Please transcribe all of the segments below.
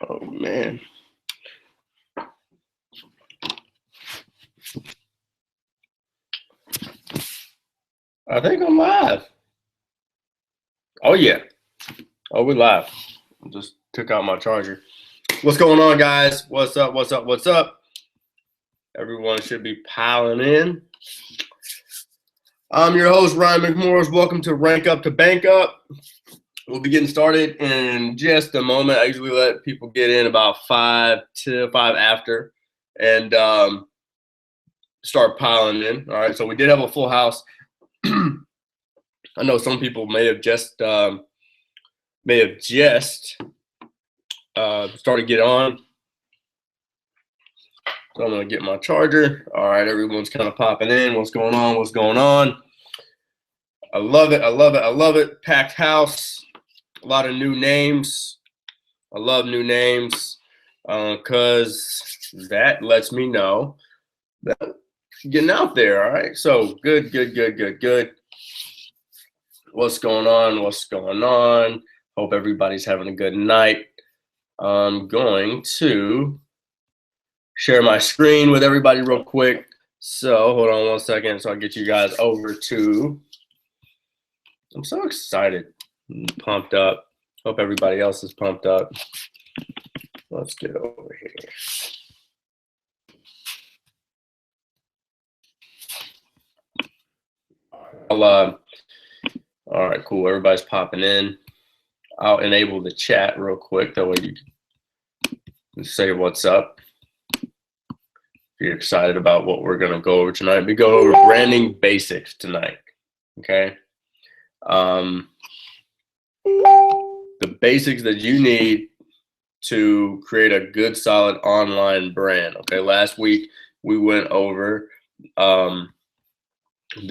Oh man. I think I'm live. Oh yeah. Oh, we're live. I just took out my charger. What's going on, guys? What's up? What's up? What's up? Everyone should be piling in. I'm your host, Ryan McMorris. Welcome to Rank Up to Bank Up. We'll be getting started in just a moment. I usually let people get in about 5 after and start piling in. All right, so we did have a full house. I know some people may have just started to get on. So I'm gonna get my charger. All right, everyone's kind of popping in. What's going on? What's going on? I love it. I love it. I love it. Packed house. A lot of new names. I love new names because that lets me know that getting out there. All right. So good. What's going on? What's going on? Hope everybody's having a good night. I'm going to share my screen with everybody real quick. So hold on one second so I'll get you guys over to. I'm so excited. I'm pumped up. Hope everybody else is pumped up. Let's get over here. All right, cool. Everybody's popping in. I'll enable the chat real quick. That way you can say what's up. If you're excited about what we're going to go over tonight. We go over branding basics tonight. Okay. The basics that you need to create a good, solid online brand. Okay. Last week we went over the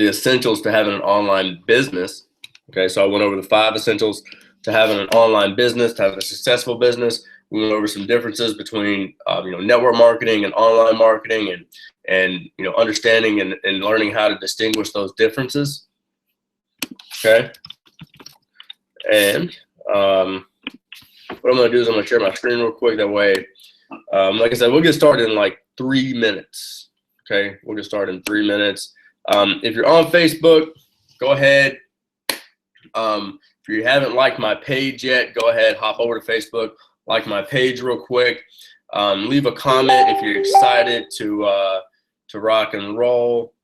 essentials to having an online business. Okay. So I went over the 5 essentials to having an online business, to have a successful business. We went over some differences between network marketing and online marketing, and understanding and learning how to distinguish those differences. Okay. And what I'm going to do is I'm going to share my screen real quick. That way, like I said, we'll get started in like 3 minutes. Okay. We'll get started in 3 minutes. If you're on Facebook, go ahead. If you haven't liked my page yet, go ahead, hop over to Facebook, like my page real quick. Leave a comment if you're excited to rock and roll.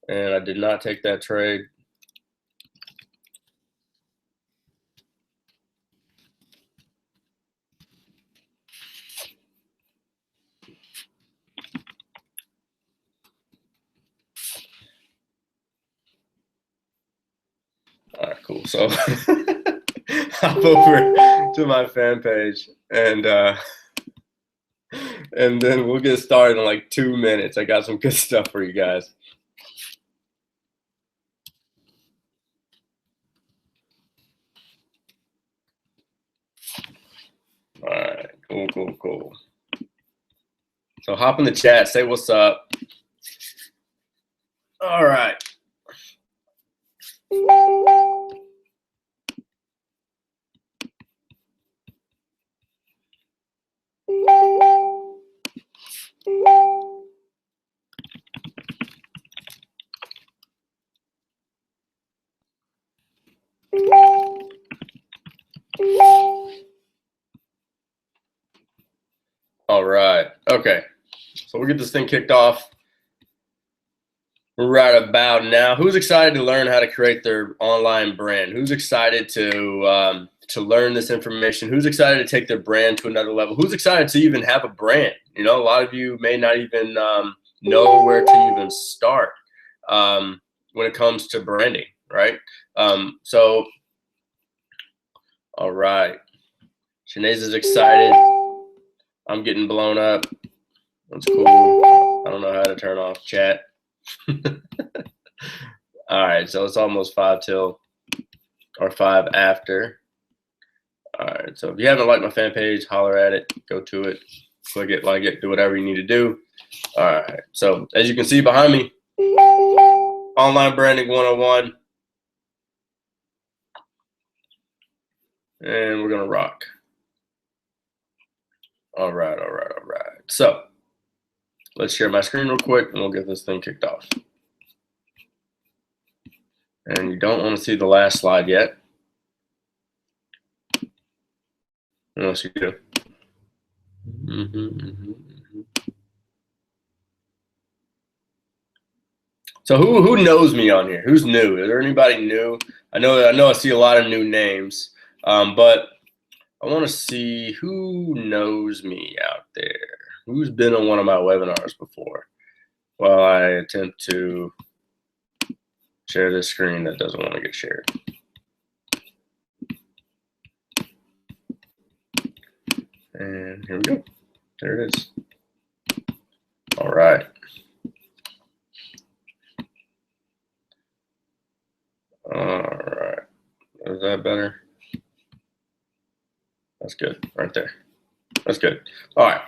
And I did not take that trade. All right, cool. So hop over to my fan page and then we'll get started in like 2 minutes. I got some good stuff for you guys. All right, cool. So hop in the chat, say what's up. All right. All right. Okay. So we'll get this thing kicked off right about now. Who's excited to learn how to create their online brand? Who's excited to learn this information? Who's excited to take their brand to another level? Who's excited to even have a brand? A lot of you may not even know where to even start when it comes to branding, right? So, all right. Sinead is excited. I'm getting blown up. That's cool. I don't know how to turn off chat. All right, so it's almost 5 till or 5 after. All right, so if you haven't liked my fan page, holler at it, go to it, click it, like it, do whatever you need to do. All right, so as you can see behind me, Online Branding 101. And we're gonna rock. All right. So let's share my screen real quick and we'll get this thing kicked off. And you don't want to see the last slide yet. Unless you do. So who knows me on here? Who's new? Is there anybody new? I know I see a lot of new names, but I want to see who knows me out there. Who's been on one of my webinars before? While I attempt to share this screen that doesn't want to get shared. And here we go. There it is. All right. Is that better? That's good right there. That's good. All right.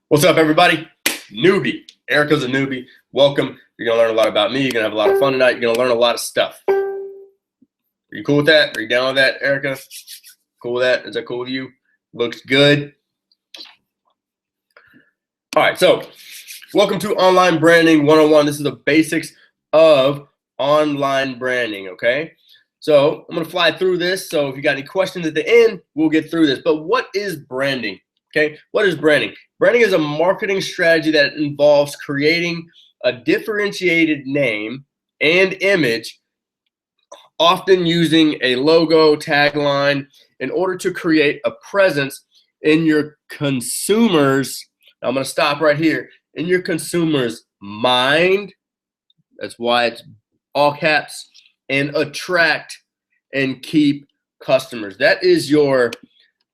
What's up, everybody? Newbie. Erica's a newbie. Welcome. You're going to learn a lot about me. You're going to have a lot of fun tonight. You're going to learn a lot of stuff. Are you cool with that? Are you down with that, Erica? Cool with that? Is that cool with you? Looks good. All right. So welcome to Online Branding 101. This is the basics of online branding, okay? So I'm going to fly through this. So if you got any questions at the end, we'll get through this. But what is branding? Okay, what is branding? Branding is a marketing strategy that involves creating a differentiated name and image, often using a logo, tagline, in order to create a presence in your consumers. I'm going to stop right here. In your consumers' mind. That's why it's all caps. And attract and keep customers. That is your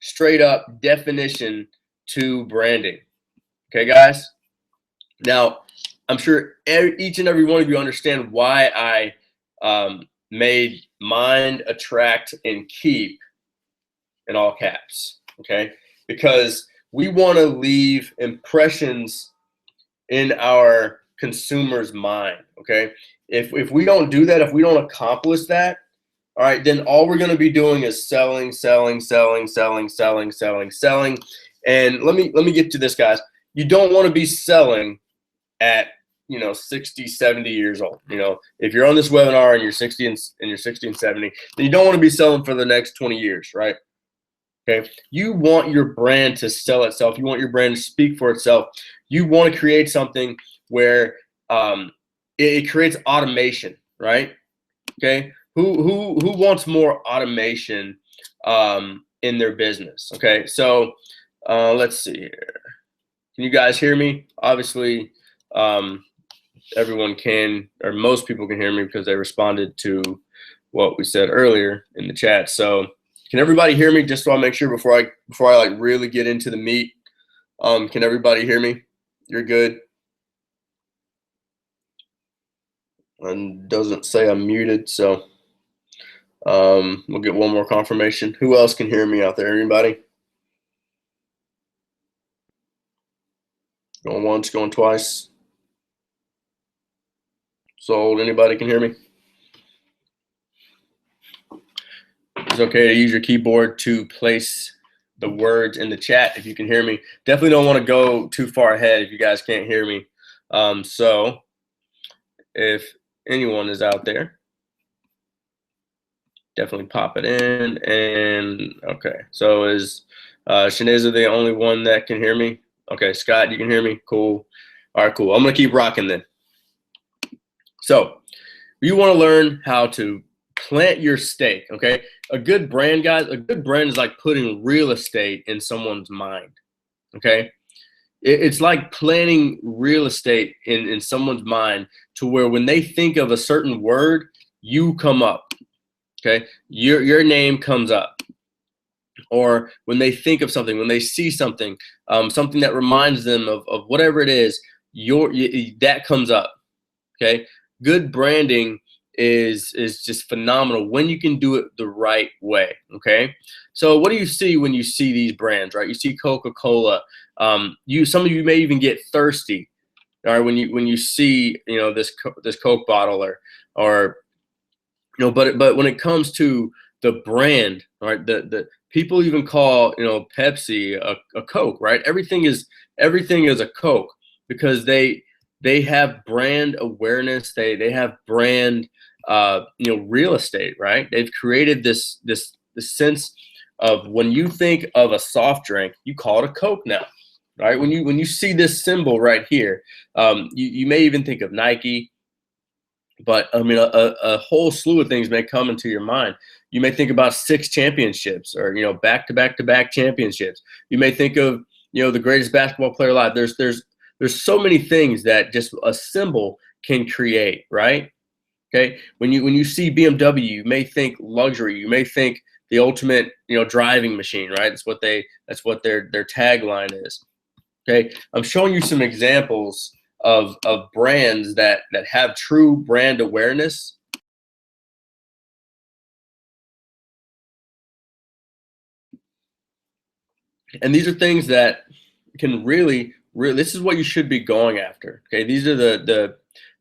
straight up definition to branding. Okay, guys? Now, I'm sure each and every one of you understand why I made mind, attract, and keep in all caps. Okay? Because we want to leave impressions in our consumer's mind. Okay? If we don't do that, if we don't accomplish that, all right, then all we're going to be doing is selling. And let me get to this, guys. You don't want to be selling at 60, 70 years old. If you're on this webinar and you're 60 and you're 60 and 70, then you don't want to be selling for the next 20 years, right? Okay. You want your brand to sell itself. You want your brand to speak for itself. You want to create something where it creates automation, right? Okay. Who wants more automation in their business? Okay, so let's see here. Can you guys hear me? Obviously, everyone can, or most people can hear me because they responded to what we said earlier in the chat. So can everybody hear me? Just so I make sure before I like really get into the meat. Can everybody hear me? You're good. And doesn't say I'm muted, so we'll get one more confirmation. Who else can hear me out there? Anybody? Going once, going twice. Sold. Anybody can hear me? It's okay to use your keyboard to place the words in the chat if you can hear me. Definitely don't want to go too far ahead if you guys can't hear me. So if anyone is out there, definitely pop it in. And okay, so is Shaniza the only one that can hear me? Okay, Scott, you can hear me? Cool. All right, cool. I'm gonna keep rocking then. So you want to learn how to plant your stake, okay? A good brand, guys, a good brand is like putting real estate in someone's mind, okay? It's like planting real estate in someone's mind to where when they think of a certain word, you come up, okay? Your name comes up. Or when they think of something, when they see something, something that reminds them of whatever it is, that comes up, okay? Good branding is just phenomenal when you can do it the right way, okay? So what do you see when you see these brands, right? You see Coca-Cola. Some of you may even get thirsty, all right, when you see this Coke bottle or but when it comes to the brand, right? The people even call, you know, Pepsi a Coke, right? Everything is a Coke because they have brand awareness. They have brand, you know, real estate, right? They've created this sense of when you think of a soft drink, you call it a Coke now, right? When you see this symbol right here, you may even think of Nike, but I mean, a whole slew of things may come into your mind. You may think about 6 championships, or, you know, back to back to back championships. You may think of, you know, the greatest basketball player alive. There's so many things that just a symbol can create, right? Okay. When you see BMW, you may think luxury. You may think the ultimate, you know, driving machine, right? That's what their tagline is. Okay. I'm showing you some examples of brands that have true brand awareness. And these are things that can really, this is what you should be going after. Okay. These are the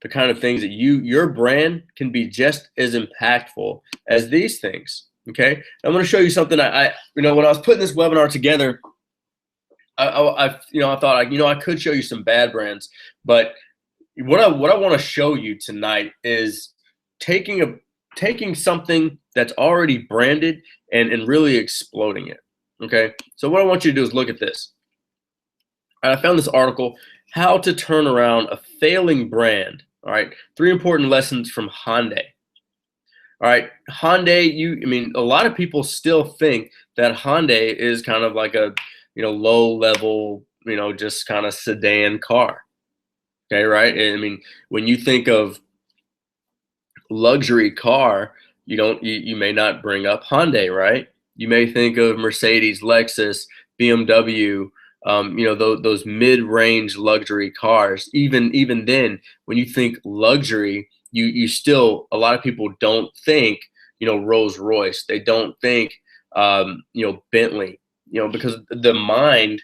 kind of things that your brand can be just as impactful as these things. Okay. I'm going to show you something. I you know, when I was putting this webinar together, you know, I thought, you know, I could show you some bad brands, but what I want to show you tonight is taking something that's already branded and really exploding it. Okay. So what I want you to do is look at this. I found this article, How to Turn Around a Failing Brand. All right. 3 important lessons from Hyundai. All right. Hyundai, I mean, a lot of people still think that Hyundai is kind of like a, you know, low level, you know, just kind of sedan car. Okay. Right. I mean, when you think of luxury car, you may not bring up Hyundai, right? You may think of Mercedes, Lexus, BMW, you know, those mid-range luxury cars. Even then, when you think luxury, you still, a lot of people don't think, you know, Rolls Royce. They don't think, you know, Bentley, you know, because the mind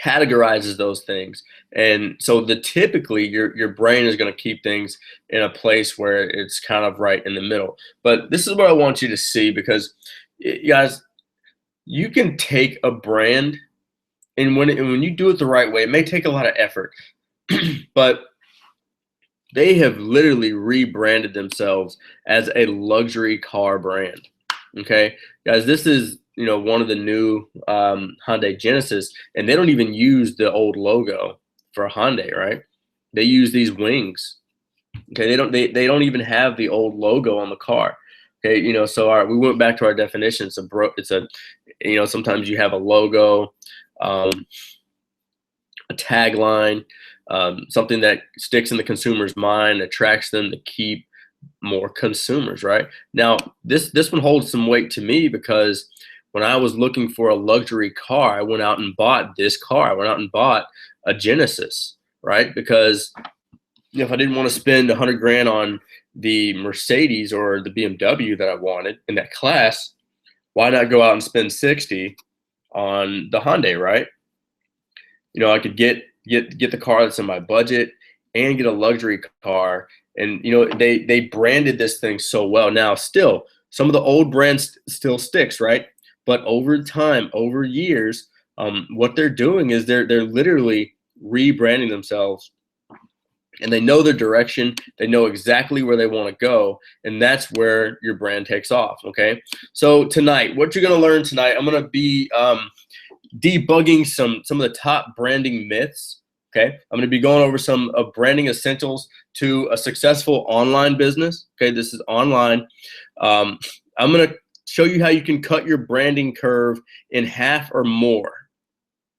categorizes those things. And so typically your brain is going to keep things in a place where it's kind of right in the middle. But this is what I want you to see, because guys, you can take a brand, and when you do it the right way, it may take a lot of effort, but they have literally rebranded themselves as a luxury car brand. Okay, guys, this is, you know, one of the new Hyundai Genesis, and they don't even use the old logo for Hyundai, right? They use these wings. Okay, they don't even have the old logo on the car. Okay, you know, so we went back to our definition. It's a you know, sometimes you have a logo, a tagline, something that sticks in the consumer's mind, attracts them to keep more consumers, right? Now, this one holds some weight to me, because when I was looking for a luxury car, I went out and bought this car. I went out and bought a Genesis, right? Because, you know, if I didn't want to spend 100 grand on the Mercedes or the BMW that I wanted in that class, why not go out and spend 60 on the Hyundai, right? You know, I could get the car that's in my budget and get a luxury car. And, you know, they branded this thing so well. Now, still, some of the old brands still sticks, right? But over time, over years, what they're doing is they're literally rebranding themselves, and they know their direction. They know exactly where they want to go, and that's where your brand takes off. Okay. So tonight, what you're going to learn tonight, I'm going to be debugging some of the top branding myths. Okay. I'm going to be going over some of branding essentials to a successful online business. Okay. This is online. I'm going to show you how you can cut your branding curve in half or more.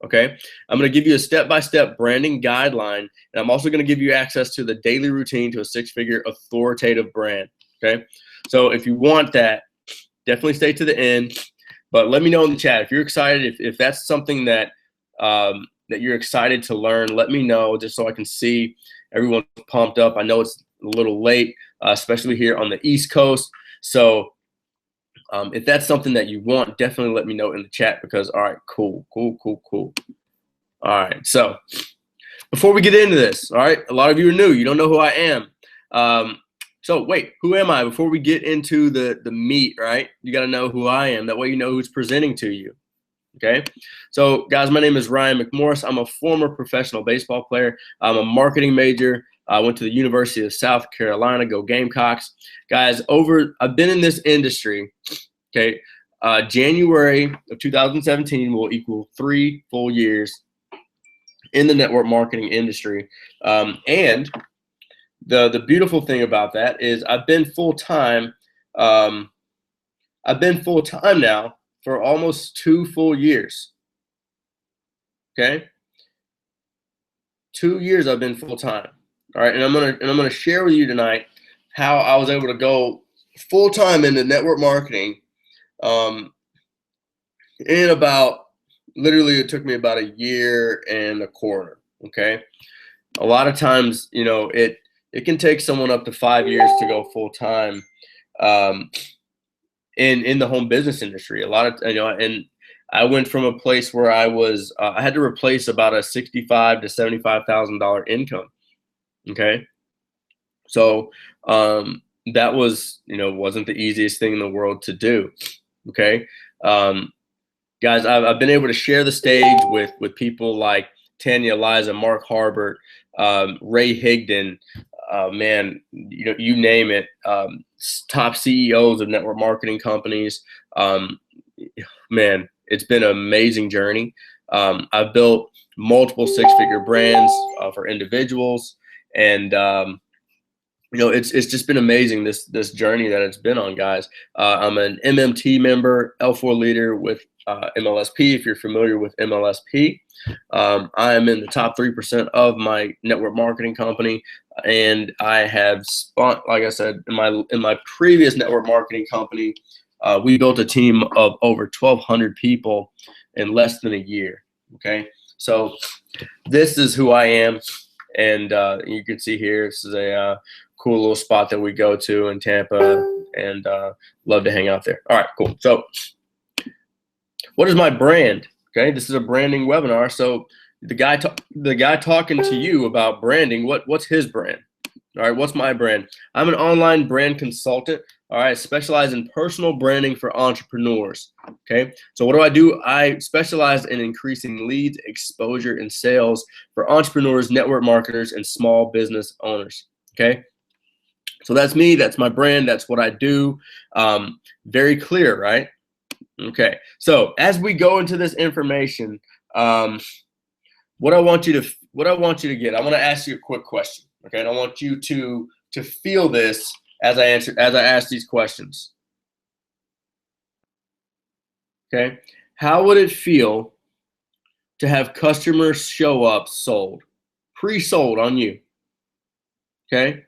Okay. I'm going to give you a step-by-step branding guideline, and I'm also going to give you access to the daily routine to a 6-figure authoritative brand. Okay. So if you want that, definitely stay to the end, but let me know in the chat if you're excited. If that's something that that you're excited to learn, let me know, just so I can see everyone pumped up. I know it's a little late, especially here on the East Coast. So if that's something that you want, definitely let me know in the chat, because, all right, cool. All right, so before we get into this, all right, a lot of you are new. You don't know who I am. So wait, who am I? Before we get into the meat, right? You got to know who I am. That way you know who's presenting to you. Okay. So guys, my name is Ryan McMorris. I'm a former professional baseball player. I'm a marketing major. I went to the University of South Carolina, go Gamecocks. Guys, I've been in this industry, okay, January of 2017 will equal 3 full years in the network marketing industry. And the beautiful thing about that is I've been full-time now for almost 2 full years. Okay, 2 years I've been full-time. All right, and I'm gonna share with you tonight how I was able to go full-time into network marketing in about, literally it took me about 1.25 years. Okay, a lot of times, you know, it can take someone up to 5 years to go full-time in the home business industry. A lot of, you know, and I went from a place where I was I had to replace about a $65,000 to $75,000 income. Okay, so that was, you know, wasn't the easiest thing in the world to do. Okay, guys, I've been able to share the stage with people like Tanya Liza, Mark Harbert, Ray Higdon, man, you know, you name it, top CEOs of network marketing companies. Man, it's been an amazing journey. I've built multiple 6-figure brands for individuals, and you know, it's just been amazing, this journey that it's been on, guys. I'm an MMT member, L4 leader with MLSP. If you're familiar with MLSP, I am in the top 3% of my network marketing company, and I have spun, like I said, in my previous network marketing company, we built a team of over 1,200 people in less than a year. Okay, so this is who I am, and you can see here, this is a cool little spot that we go to in Tampa, and love to hang out there. All right, cool. So what is my brand? Okay, this is a branding webinar. So the guy talking to you about branding, what's his brand? All right, what's my brand? I'm an online brand consultant. All right, I specialize in personal branding for entrepreneurs. Okay, so what do? I specialize in increasing leads, exposure, and sales for entrepreneurs, network marketers, and small business owners. Okay, so that's me, that's my brand, that's what I do. Very clear, right? Okay, so as we go into this information, what I want you to get, I want to ask you a quick question. Okay, and I want you to feel this as I ask these questions. Okay, how would it feel to have customers show up sold, pre-sold on you? Okay,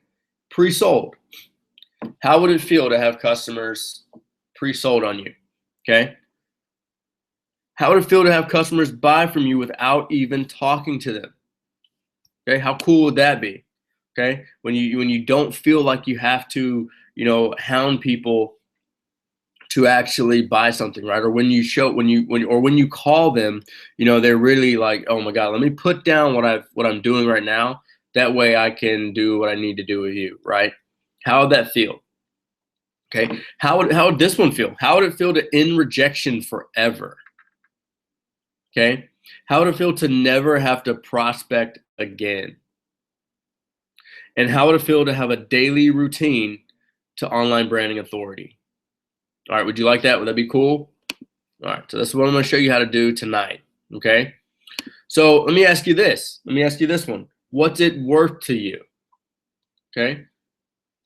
pre-sold. How would it feel to have customers pre-sold on you? Okay, how would it feel to have customers buy from you without even talking to them? Okay, how cool would that be? Okay, when you don't feel like you have to, you know, hound people to actually buy something, right? Or when you call them, you know, they're really like, oh my God, let me put down what I'm doing right now. That way I can do what I need to do with you, right? How would that feel? Okay, how would this one feel? How would it feel to end rejection forever? Okay, how would it feel to never have to prospect again? And how would it feel to have a daily routine to online branding authority? All right, would you like that? Would that be cool? All right, so that's what I'm going to show you how to do tonight. Okay, so let me ask you this. Let me ask you this one. What's it worth to you? Okay,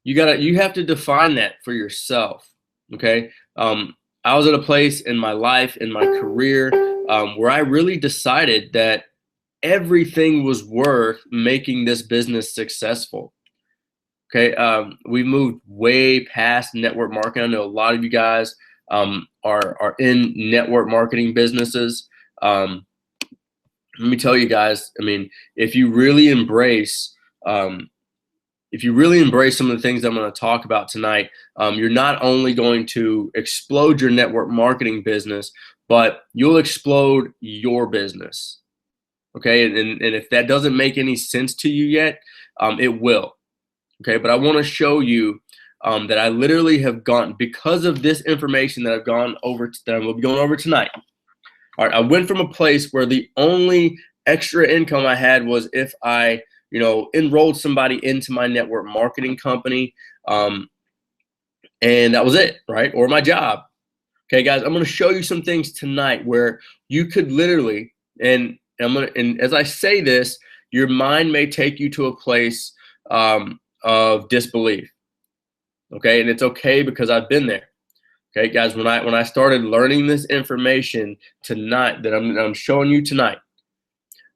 you have to define that for yourself. Okay, I was at a place in my life, in my career, where I really decided that everything was worth making this business successful. Okay, we moved way past network marketing. I know a lot of you guys are in network marketing businesses. Let me tell you guys, I mean, if you really embrace some of the things I'm going to talk about tonight, you're not only going to explode your network marketing business, but you'll explode your business. Okay, and if that doesn't make any sense to you yet, it will. Okay, but I want to show you that I literally have gone, because of this information that I've gone over, that I'm going over tonight. All right, I went from a place where the only extra income I had was if I, enrolled somebody into my network marketing company, and that was it, right? Or my job. Okay, guys, I'm going to show you some things tonight where you could literally, and as I say this, your mind may take you to a place of disbelief. Okay, and it's okay because I've been there. Okay, guys, when I started learning this information tonight that I'm showing you tonight,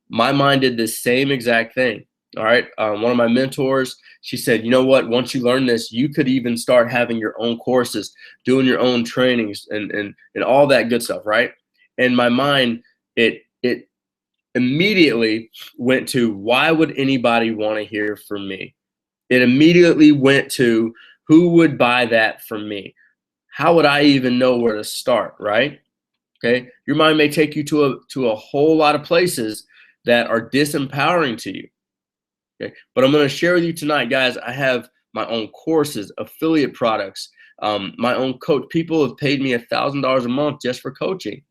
my mind did the same exact thing. All right, one of my mentors, she said, you know what? Once you learn this, you could even start having your own courses, doing your own trainings, and all that good stuff, right? And my mind, it immediately went to, why would anybody want to hear from me? It immediately went to, who would buy that from me? How would I even know where to start, right? Okay, your mind may take you to a whole lot of places that are disempowering to you. Okay, but I'm going to share with you tonight, guys. I have my own courses, affiliate products, my own coach. People have paid me $1,000 a month just for coaching,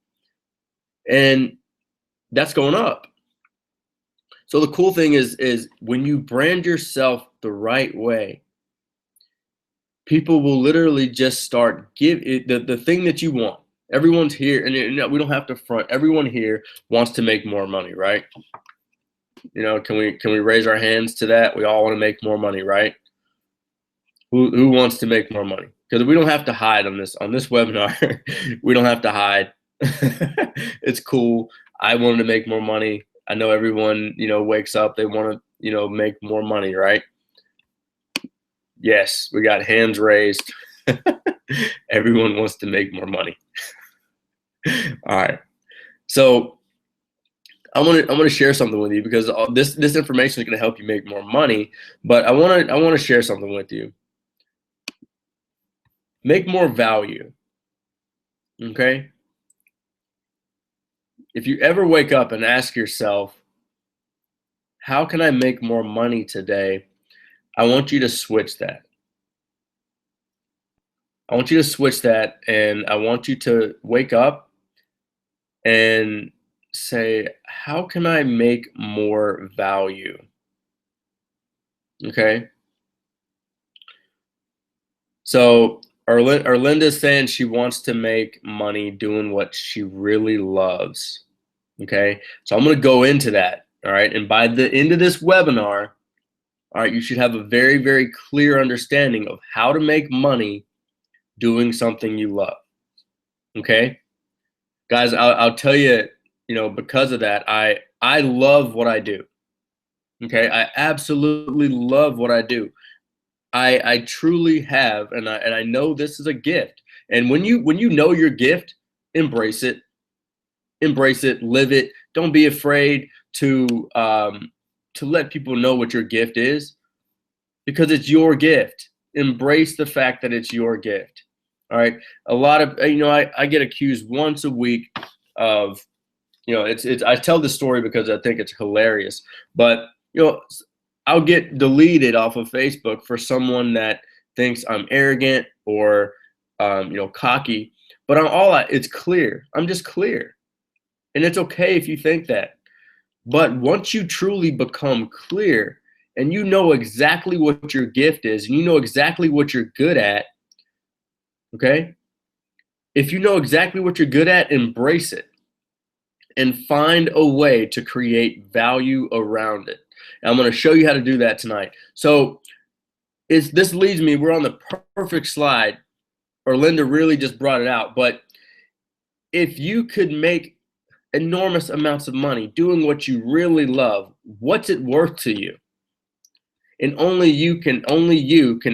and that's going up. So the cool thing is when you brand yourself the right way, people will literally just start the thing that you want. Everyone's here, and we don't have to front. Everyone here wants to make more money, right? Can we raise our hands to that? We all want to make more money, right? Who wants to make more money? Because we don't have to hide on this webinar. We don't have to hide. It's cool. I wanted to make more money. I know everyone, wakes up, they want to, make more money, right? Yes, we got hands raised. Everyone wants to make more money. All right. So I want to share something with you, because this information is going to help you make more money, but I want to share something with you. Make more value. Okay? If you ever wake up and ask yourself, how can I make more money today? I want you to switch that. I want you to switch that, and I want you to wake up and say, how can I make more value? Okay? So Erlinda's saying she wants to make money doing what she really loves. Okay? So I'm going to go into that. All right? And by the end of this webinar, all right, you should have a very, very clear understanding of how to make money doing something you love. Okay? Guys, I'll tell you, because of that, I love what I do. Okay? I absolutely love what I do. I truly have, and I know this is a gift. And when you know your gift, embrace it. Embrace it, live it. Don't be afraid to let people know what your gift is, because it's your gift. Embrace the fact that it's your gift. All right. A lot of, I get accused once a week of, it's I tell this story because I think it's hilarious, but I'll get deleted off of Facebook for someone that thinks I'm arrogant or cocky, but it's clear. I'm just clear. And it's okay if you think that. But once you truly become clear and you know exactly what your gift is, and you know exactly what you're good at, okay? If you know exactly what you're good at, embrace it and find a way to create value around it. And I'm going to show you how to do that tonight. So this leads me, we're on the perfect slide, or Linda really just brought it out. But if you could make enormous amounts of money doing what you really love, what's it worth to you? And only you can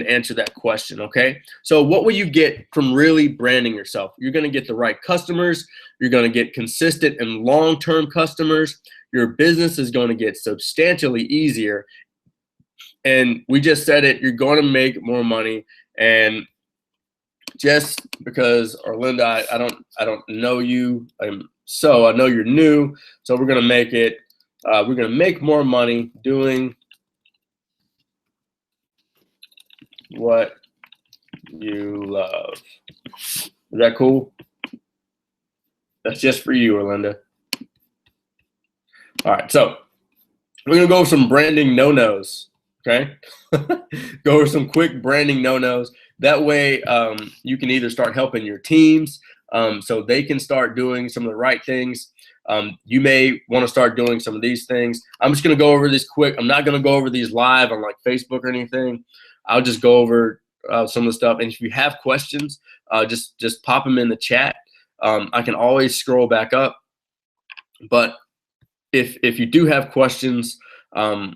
answer that question. Okay, so what will you get from really branding yourself? You're going to get the right customers. You're going to get consistent and long-term customers. Your business is going to get substantially easier, and we just said it, you're going to make more money. And just because, Orlinda, I don't know you, so I know you're new, so we're going to make it, we're going to make more money doing what you love. Is that cool? That's just for you, Orlinda. All right, so we're gonna go over some branding no-nos. Okay, go over some quick branding no-nos. That way, you can either start helping your teams, so they can start doing some of the right things. You may want to start doing some of these things. I'm just gonna go over this quick. I'm not gonna go over these live on like Facebook or anything. I'll just go over some of the stuff. And if you have questions, just pop them in the chat. I can always scroll back up, but if you do have questions,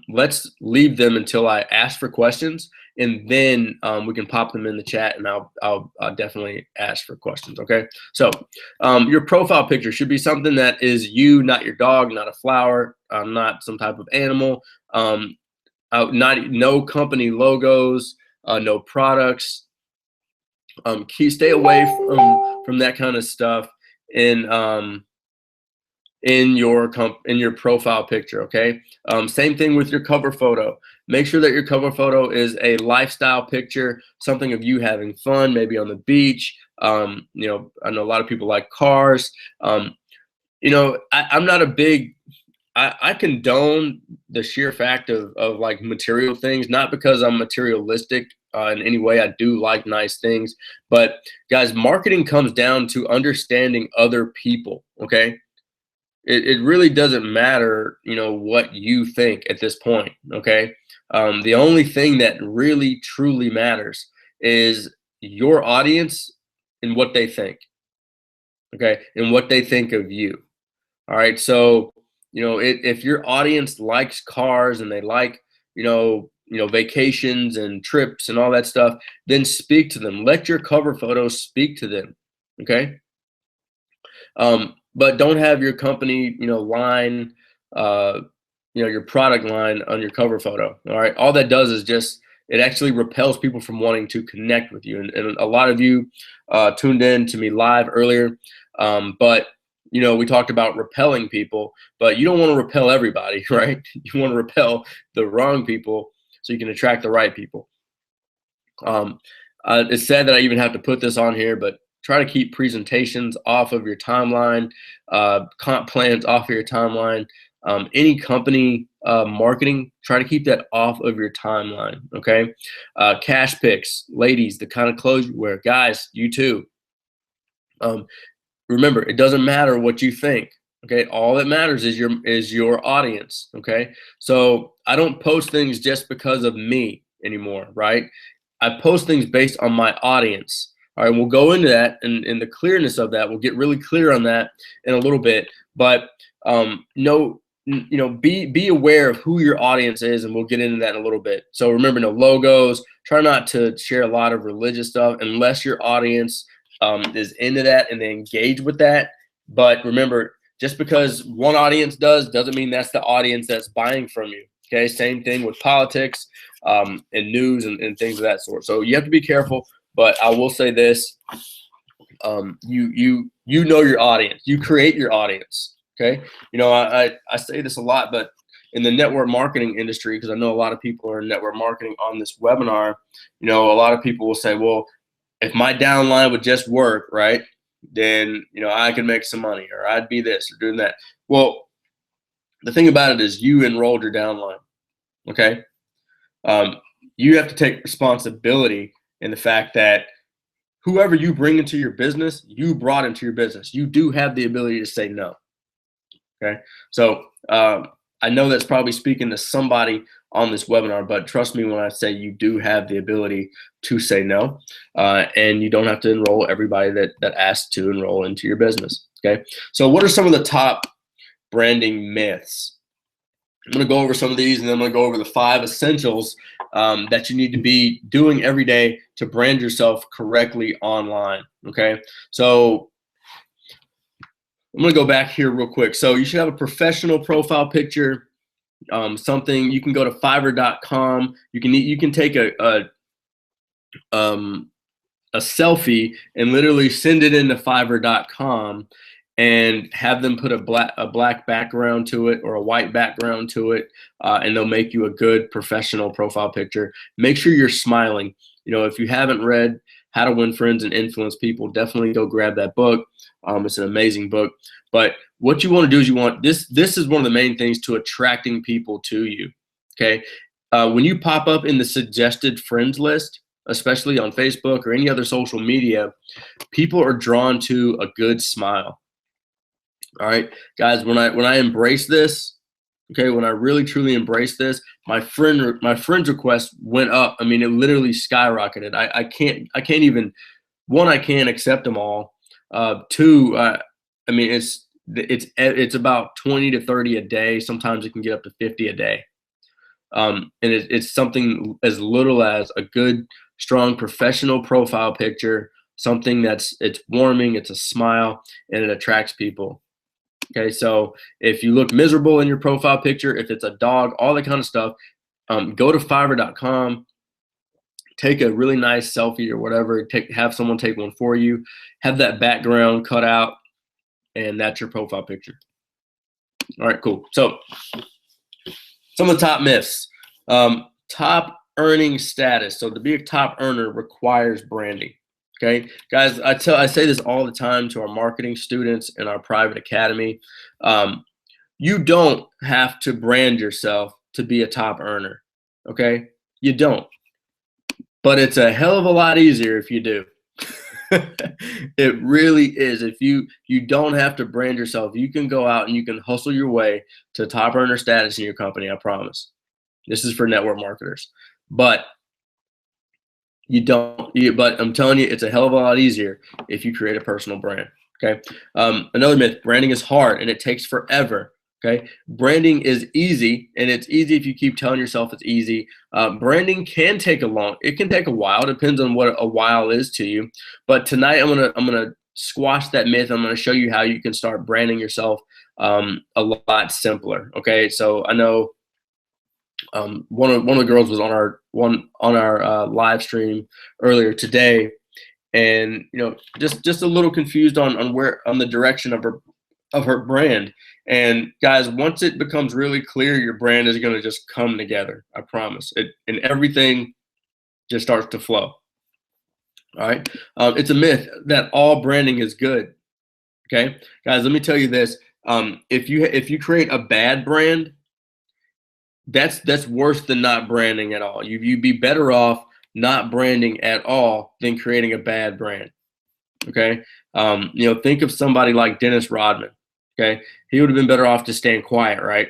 let's leave them until I ask for questions, and then we can pop them in the chat, and I'll definitely ask for questions. Okay, so your profile picture should be something that is you, not your dog, not a flower, not some type of animal, no company logos, no products. Stay away from that kind of stuff in your profile picture. Okay, same thing with your cover photo. Make sure that your cover photo is a lifestyle picture, something of you having fun, maybe on the beach. I know a lot of people like cars. I'm not a big I condone the sheer fact of like material things, not because I'm materialistic in any way. I do like nice things, but guys, marketing comes down to understanding other people. Okay, it really doesn't matter, what you think at this point. Okay, the only thing that really truly matters is your audience and what they think. Okay, and what they think of you. All right, so if your audience likes cars and they like vacations and trips and all that stuff, then speak to them. Let your cover photos speak to them. Okay, but don't have your company line, your product line on your cover photo. All right, all that does is just it actually repels people from wanting to connect with you. And a lot of you tuned in to me live earlier, but we talked about repelling people, but you don't want to repel everybody, right? You want to repel the wrong people so you can attract the right people. It's sad that I even have to put this on here, but try to keep presentations off of your timeline, comp plans off of your timeline. Any company marketing, try to keep that off of your timeline. Okay, cash pics, ladies, the kind of clothes you wear, guys, you too. Remember, it doesn't matter what you think. Okay, all that matters is your audience. Okay, so I don't post things just because of me anymore, right? I post things based on my audience. All right, we'll go into that and the clearness of that. We'll get really clear on that in a little bit. But be aware of who your audience is, and we'll get into that in a little bit. So remember, no logos. Try not to share a lot of religious stuff unless your audience is into that and they engage with that. But remember, just because one audience doesn't mean that's the audience that's buying from you. Okay, same thing with politics and news and things of that sort. So you have to be careful. But I will say this: you know your audience. You create your audience. Okay, I say this a lot, but in the network marketing industry, because I know a lot of people are in network marketing on this webinar, a lot of people will say, well, if my downline would just work, right, then I could make some money, or I'd be this or doing that. Well, the thing about it is you enrolled your downline. Okay, you have to take responsibility in the fact that whoever you bring into your business, you brought into your business. You do have the ability to say no. Okay, so I know that's probably speaking to somebody on this webinar, but trust me when I say you do have the ability to say no, and you don't have to enroll everybody that asks to enroll into your business. Okay, so what are some of the top branding myths? I'm going to go over some of these, and then I'm going to go over the 5 essentials that you need to be doing every day to brand yourself correctly online. Okay, so I'm going to go back here real quick. So you should have a professional profile picture. Something you can go to Fiverr.com. You can take a selfie and literally send it into Fiverr.com and have them put a black background to it or a white background to it, and they'll make you a good professional profile picture. Make sure you're smiling. If you haven't read How to Win Friends and Influence People, definitely go grab that book. It's an amazing book. But what you want to do is this is one of the main things to attracting people to you. Okay. When you pop up in the suggested friends list, especially on Facebook or any other social media, people are drawn to a good smile. All right, guys, when I embrace this, okay, when I really truly embrace this, my friends request went up. I mean, it literally skyrocketed. I can't even, one, I can't accept them all. Two, I mean, it's about 20 to 30 a day. Sometimes it can get up to 50 a day. And it's something as little as a good, strong, professional profile picture, something it's warming, it's a smile, and it attracts people. Okay, so if you look miserable in your profile picture, if it's a dog, all that kind of stuff, go to Fiverr.com, take a really nice selfie or whatever, have someone take one for you, have that background cut out, and that's your profile picture. All right, cool. So some of the top myths. Top earning status. So to be a top earner requires branding. Okay, guys, I say this all the time to our marketing students in our private academy. You don't have to brand yourself to be a top earner. Okay, you don't. But it's a hell of a lot easier if you do. It really is. If you don't have to brand yourself, you can go out and you can hustle your way to top earner status in your company. I promise. This is for network marketers, but you don't. But I'm telling you, it's a hell of a lot easier if you create a personal brand. Okay. Another myth: branding is hard and it takes forever. Okay. Branding is easy, and it's easy if you keep telling yourself it's easy. Branding can take it can take a while. Depends on what a while is to you. But tonight I'm gonna squash that myth. I'm gonna show you how you can start branding yourself a lot simpler. Okay. So I know one of the girls was on our live stream earlier today, and just a little confused on the direction of her brand. And guys, once it becomes really clear, your brand is going to just come together. I promise it, and everything just starts to flow. All right. It's a myth that all branding is good. Okay, guys, let me tell you this. If you create a bad brand, that's worse than not branding at all. You'd be better off not branding at all than creating a bad brand. Okay. Think of somebody like Dennis Rodman. Okay. He would have been better off just staying quiet, right?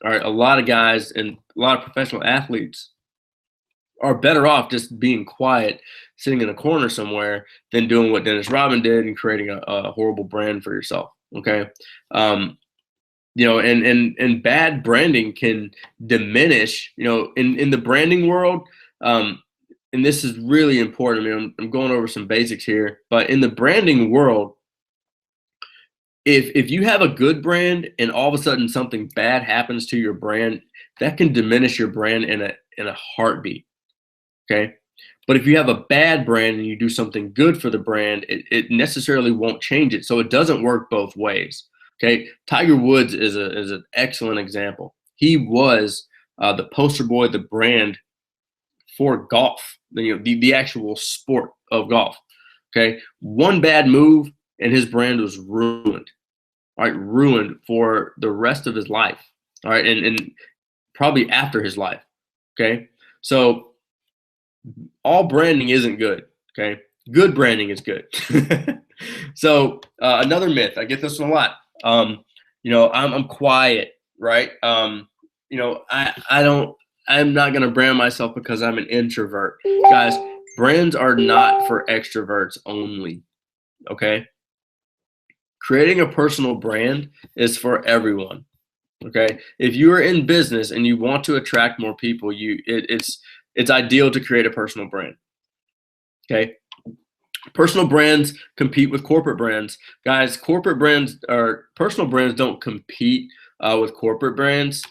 All right. A lot of guys and a lot of professional athletes are better off just being quiet, sitting in a corner somewhere, than doing what Dennis Rodman did and creating a horrible brand for yourself. Okay. And bad branding can diminish, in the branding world. And this is really important. I mean, I'm going over some basics here, but in the branding world, if you have a good brand and all of a sudden something bad happens to your brand, that can diminish your brand in a heartbeat. Okay. But if you have a bad brand and you do something good for the brand, it necessarily won't change it. So it doesn't work both ways. Okay. Tiger Woods is an excellent example. He was the poster boy, the brand for golf, the actual sport of golf. Okay. One bad move and his brand was ruined. All right. Ruined for the rest of his life. All right. And probably after his life. Okay. So all branding isn't good. Okay. Good branding is good. So another myth, I get this one a lot. I'm quiet, right? I'm not going to brand myself because I'm an introvert. Guys, brands are not for extroverts only. Okay. Creating a personal brand is for everyone. Okay. If you are in business and you want to attract more people, it's ideal to create a personal brand. Okay. Personal brands compete with corporate brands. Guys, corporate brands or personal brands don't compete with corporate brands.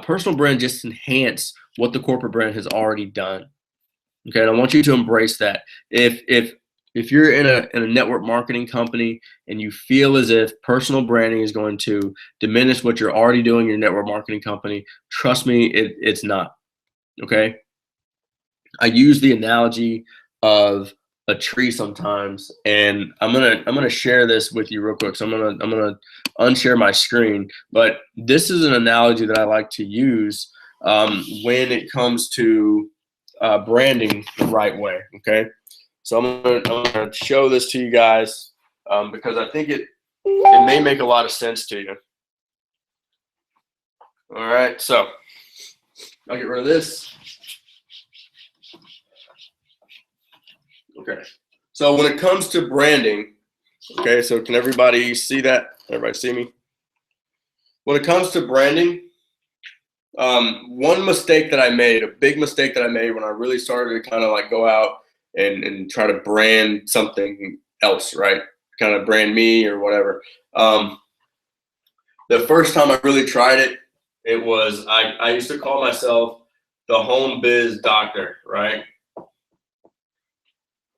Personal brands just enhance what the corporate brand has already done. Okay. And I want you to embrace that. If you're in a network marketing company and you feel as if personal branding is going to diminish what you're already doing in your network marketing company, trust me, it's not. Okay. I use the analogy of a tree sometimes, and I'm gonna share this with you real quick. So I'm gonna unshare my screen, but this is an analogy that I like to use when it comes to branding the right way. Okay, so I'm gonna show this to you guys because I think it may make a lot of sense to you. All right, so I'll get rid of this. Okay, so when it comes to branding, okay, so can everybody see that? Everybody see me? When it comes to branding, one mistake that I made, a big mistake that I made when I really started to kind of like go out and try to brand something else, right? Kind of brand me or whatever. The first time I really tried it, it was I used to call myself the home biz doctor, right?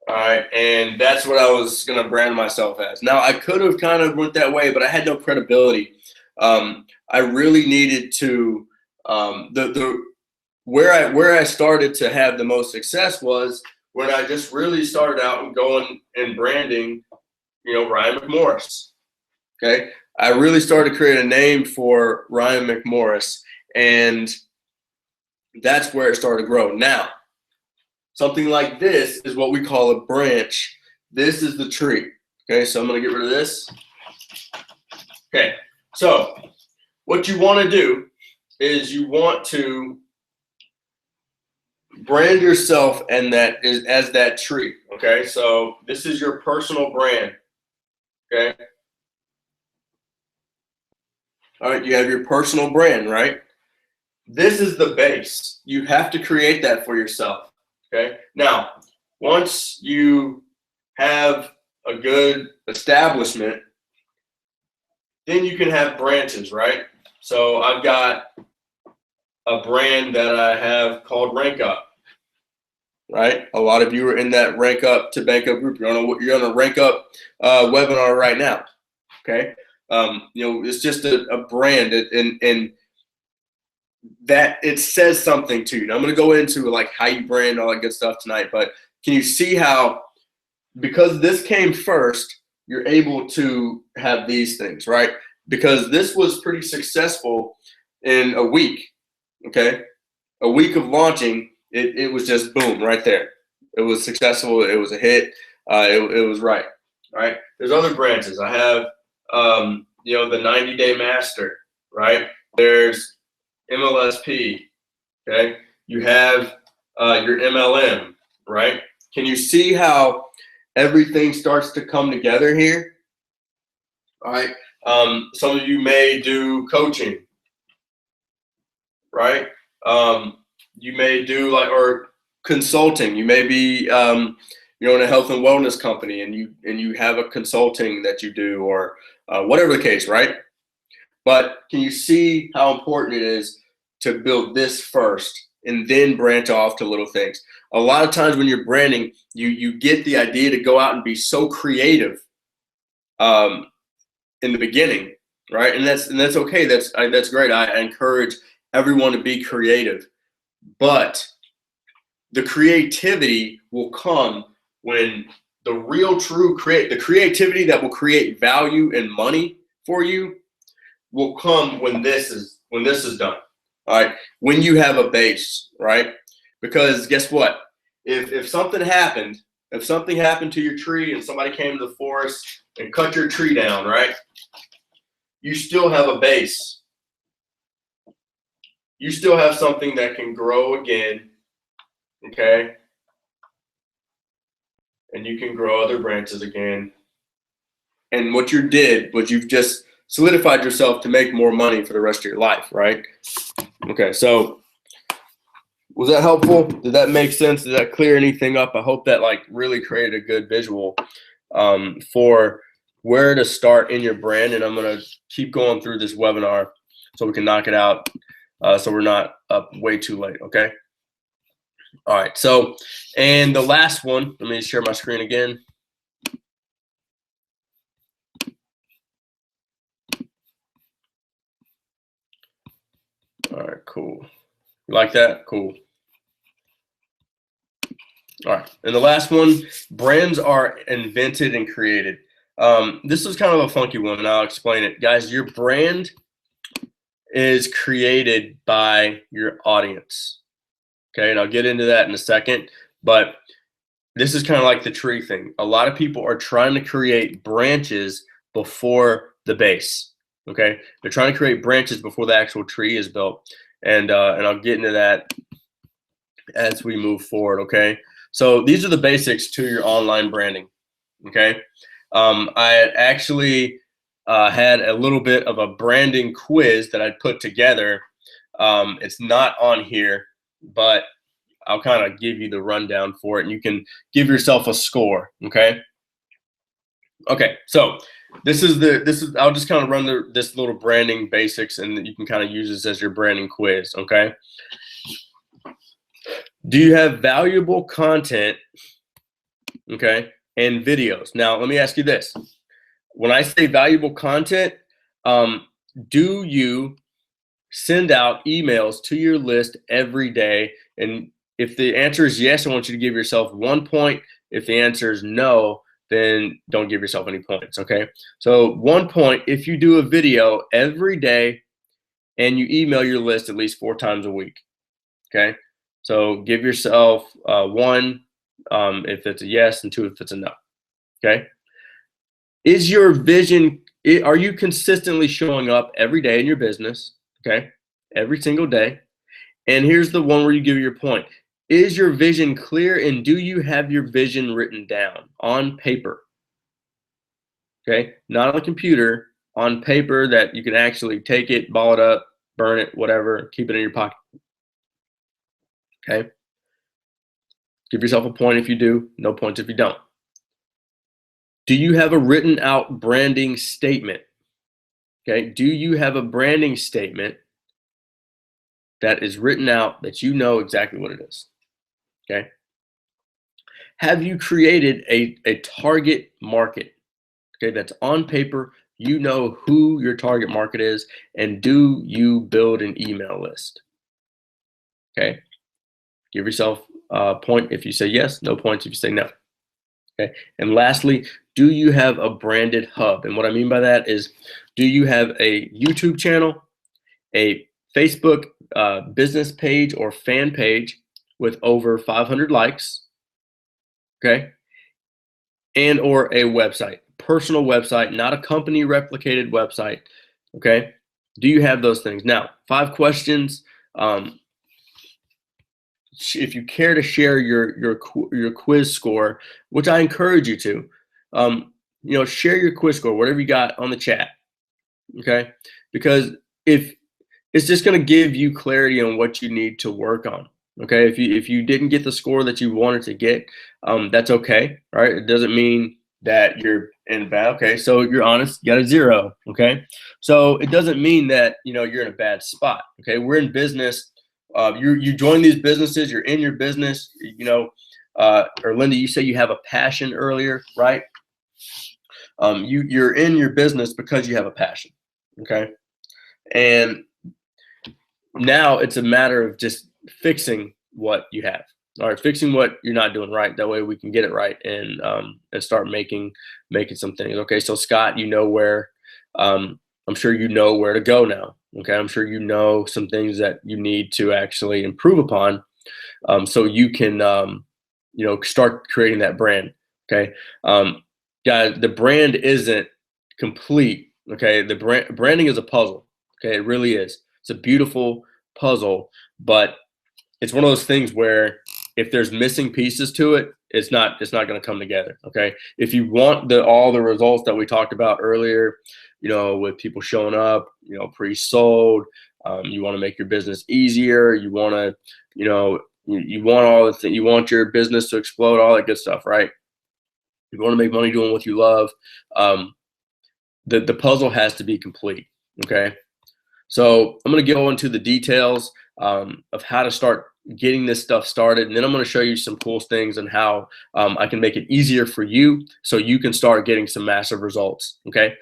All right, and that's what I was gonna brand myself as. Now I could have kind of went that way, but I had no credibility. I really needed to the where I started to have the most success was when I just really started out and going and branding, Ryan McMorris. Okay, I really started to create a name for Ryan McMorris, and that's where it started to grow. Now, something like this is what we call a branch. This is the tree. Okay, so I'm going to get rid of this. Okay, so what you want to do is you want to brand yourself and that is as that tree. Okay, so this is your personal brand. Okay, all right, you have your personal brand, right? This is the base. You have to create that for yourself. Okay, now once you have a good establishment, then you can have branches, right? So I've got a brand that I have called RankUP, right? A lot of you are in that RankUP to BankUp group. You're on a RankUP webinar right now, okay? It's just a brand, and that it says something to you. Now, I'm going to go into like how you brand, all that good stuff tonight, but can you see how, because this came first, you're able to have these things, right? Because this was pretty successful in a week, okay? A week of launching, it was just boom right there. It was successful. It was a hit. It was right. There's other branches. I have, the 90-day master, right? There's MLSP, okay? You have your MLM, right? Can you see how everything starts to come together here? All right. Some of you may do coaching, right? You may do or consulting. You may be in a health and wellness company, and you have a consulting that you do, or whatever the case, right? But can you see how important it is to build this first and then branch off to little things? A lot of times when you're branding, you get the idea to go out and be so creative in the beginning, right? And that's okay. That's great. I encourage everyone to be creative, but the creativity will come when the real true the creativity that will create value and money for you will come when this is done. All right, when you have a base, right? Because guess what? If something happened to your tree and somebody came to the forest and cut your tree down, right? You still have a base. You still have something that can grow again, okay? And you can grow other branches again. And what you did was you've just solidified yourself to make more money for the rest of your life, right? Okay, so was that helpful? Did that make sense? Did that clear anything up? I hope that really created a good visual for where to start in your brand. And I'm gonna keep going through this webinar so we can knock it out so we're not up way too late, okay? All right, so, and the last one, let me share my screen again. All right, cool. You like that? Cool. All right, and the last one, brands are invented and created. This is kind of a funky one, and I'll explain it. Guys, your brand is created by your audience. Okay, and I'll get into that in a second, but this is kind of like the tree thing. A lot of people are trying to create branches before the base. Okay, they're trying to create branches before the actual tree is built, and I'll get into that as we move forward. Okay, so these are the basics to your online branding. Okay, I actually had a little bit of a branding quiz that I put together. It's not on here, but I'll kind of give you the rundown for it, and you can give yourself a score. Okay. Okay. So this is I'll just kind of run this little branding basics, and you can kind of use this as your branding quiz. Okay. Do you have valuable content? Okay. And videos. Now, let me ask you this. When I say valuable content, do you send out emails to your list every day? And if the answer is yes, I want you to give yourself 1 point. If the answer is no, then don't give yourself any points. Okay. So 1 point if you do a video every day and you email your list at least 4 times a week. Okay. So give yourself 1 if it's a yes, and 2 if it's a no. Okay. Is your vision, are you consistently showing up every day in your business? Okay. Every single day. And here's the one where you give your point. Is your vision clear, and do you have your vision written down on paper? Okay. Not on a computer, on paper that you can actually take it, ball it up, burn it, whatever, keep it in your pocket. Okay. Give yourself a point if you do, no points if you don't. Do you have a written out branding statement? Okay. Do you have a branding statement that is written out that you know exactly what it is? Okay. Have you created a target market? Okay. That's on paper. You know who your target market is, and do you build an email list? Okay. Give yourself a point if you say yes, no points if you say no. Okay. And lastly, do you have a branded hub? And what I mean by that is, do you have a YouTube channel, a Facebook business page or fan page with over 500 likes? Okay. And or a website, personal website, not a company replicated website. Okay. Do you have those things? Now, 5 questions. If you care to share your quiz score, which I encourage you to, share your quiz score, whatever you got, on the chat. Okay, because if it's just going to give you clarity on what you need to work on. Okay, if you didn't get the score that you wanted to get, that's okay. All right, it doesn't mean that you're in bad. Okay, so you're honest, you got a 0. Okay, so it doesn't mean that you're in a bad spot. Okay, we're in business. You join these businesses, you're in your business, or Linda, you say you have a passion earlier, right? You're in your business because you have a passion. Okay. And now it's a matter of just fixing what you have. All right, fixing what you're not doing right. That way we can get it right and start making some things. Okay, so Scott, where I'm sure you know where to go now. Okay, I'm sure you know some things that you need to actually improve upon, so you can start creating that brand. Okay, guys, the brand isn't complete. Okay, the branding is a puzzle. Okay, it really is. It's a beautiful puzzle, but it's one of those things where if there's missing pieces to it, it's not going to come together. Okay, if you want all the results that we talked about earlier, with people showing up, pre-sold, you want to make your business easier, you want to, you want all the things, you want your business to explode, all that good stuff, right? You want to make money doing what you love. The puzzle has to be complete. Okay, so I'm going to go into the details of how to start getting this stuff started, and then I'm going to show you some cool things and how I can make it easier for you so you can start getting some massive results. Okay.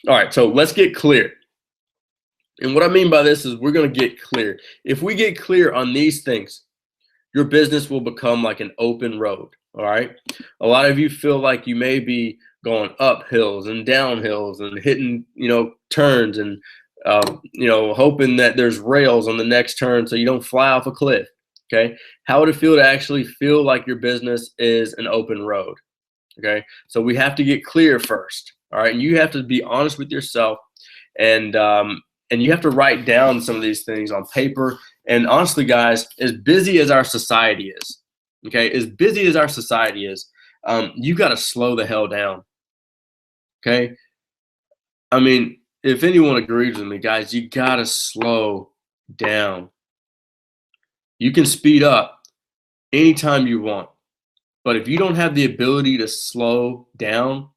All right, so let's get clear. And what I mean by this is we're going to get clear. If we get clear on these things, your business will become like an open road. All right. A lot of you feel like you may be going up hills and down hills and hitting, turns and, hoping that there's rails on the next turn so you don't fly off a cliff. Okay. How would it feel to actually feel like your business is an open road? Okay. So we have to get clear first. All right. And you have to be honest with yourself, and you have to write down some of these things on paper. And honestly, guys, as busy as our society is, okay, as busy as our society is, you got to slow the hell down. Okay. I mean, if anyone agrees with me, guys, you got to slow down. You can speed up anytime you want, but if you don't have the ability to slow down,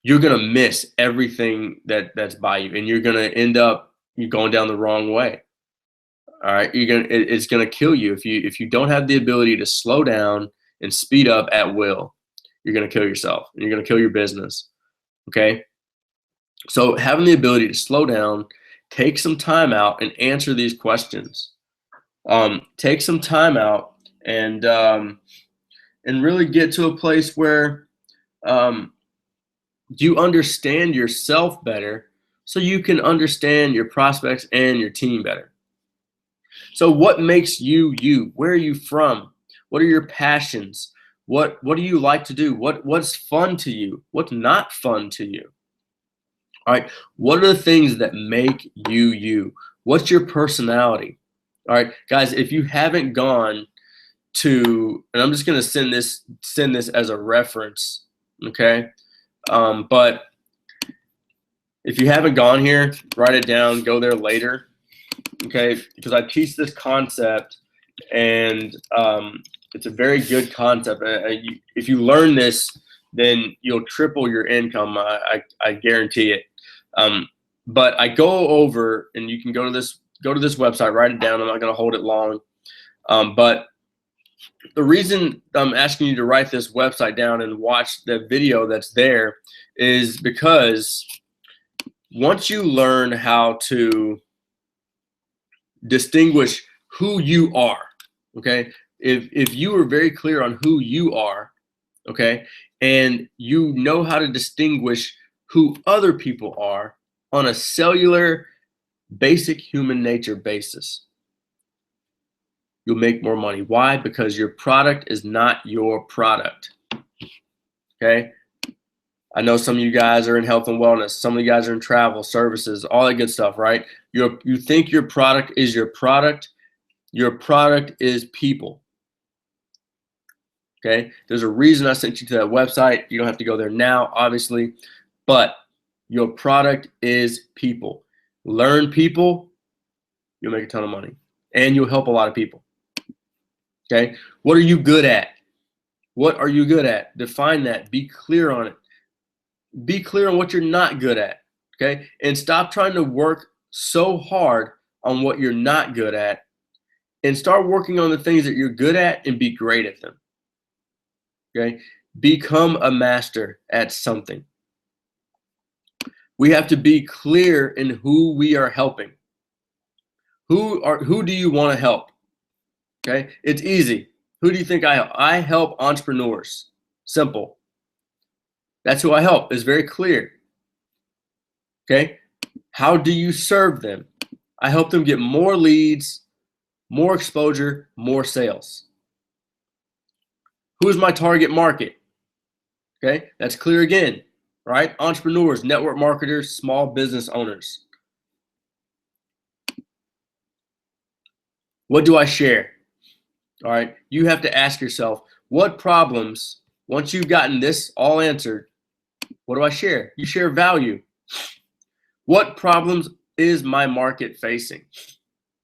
you're going to miss everything that's by you, and you're going to end up going down the wrong way. All right. It's going to kill you. If you don't have the ability to slow down and speed up at will, you're going to kill yourself, and you're going to kill your business. Okay. So having the ability to slow down, take some time out and answer these questions. Take some time out and really get to a place where you understand yourself better, so you can understand your prospects and your team better. So what makes you you? Where are you from? What are your passions? What do you like to do? What's fun to you? What's not fun to you? All right. What are the things that make you you? What's your personality? All right, guys, if you haven't gone to, and I'm just going to send this as a reference, okay? But if you haven't gone here, write it down, go there later, okay? Because I teach this concept, and it's a very good concept. If you learn this, then you'll triple your income. I guarantee it. But I go over, and you can go to this website, write it down. I'm not going to hold it long. But the reason I'm asking you to write this website down and watch the video that's there is because once you learn how to distinguish who you are, okay, if you are very clear on who you are, okay, and you know how to distinguish who other people are on a cellular, basic human nature basis, you'll make more money. Why? Because your product is not your product. Okay. I know some of you guys are in health and wellness. Some of you guys are in travel, services, all that good stuff, right? You think your product is your product. Your product is people. Okay. There's a reason I sent you to that website. You don't have to go there now, obviously, but your product is people. Learn people, you'll make a ton of money, and you'll help a lot of people. Okay. What are you good at? What are you good at? Define that. Be clear on it. Be clear on what you're not good at. Okay. And stop trying to work so hard on what you're not good at, and start working on the things that you're good at and be great at them. Okay. Become a master at something. We have to be clear in who we are helping. Who do you want to help? Okay, it's easy. Who do you think I help? I help entrepreneurs. Simple. That's who I help. It's very clear. Okay, how do you serve them? I help them get more leads, more exposure, more sales. Who is my target market? Okay, that's clear again, right? Entrepreneurs, network marketers, small business owners. What do I share? All right, you have to ask yourself, what problems, once you've gotten this all answered, what do I share? You share value. What problems is my market facing?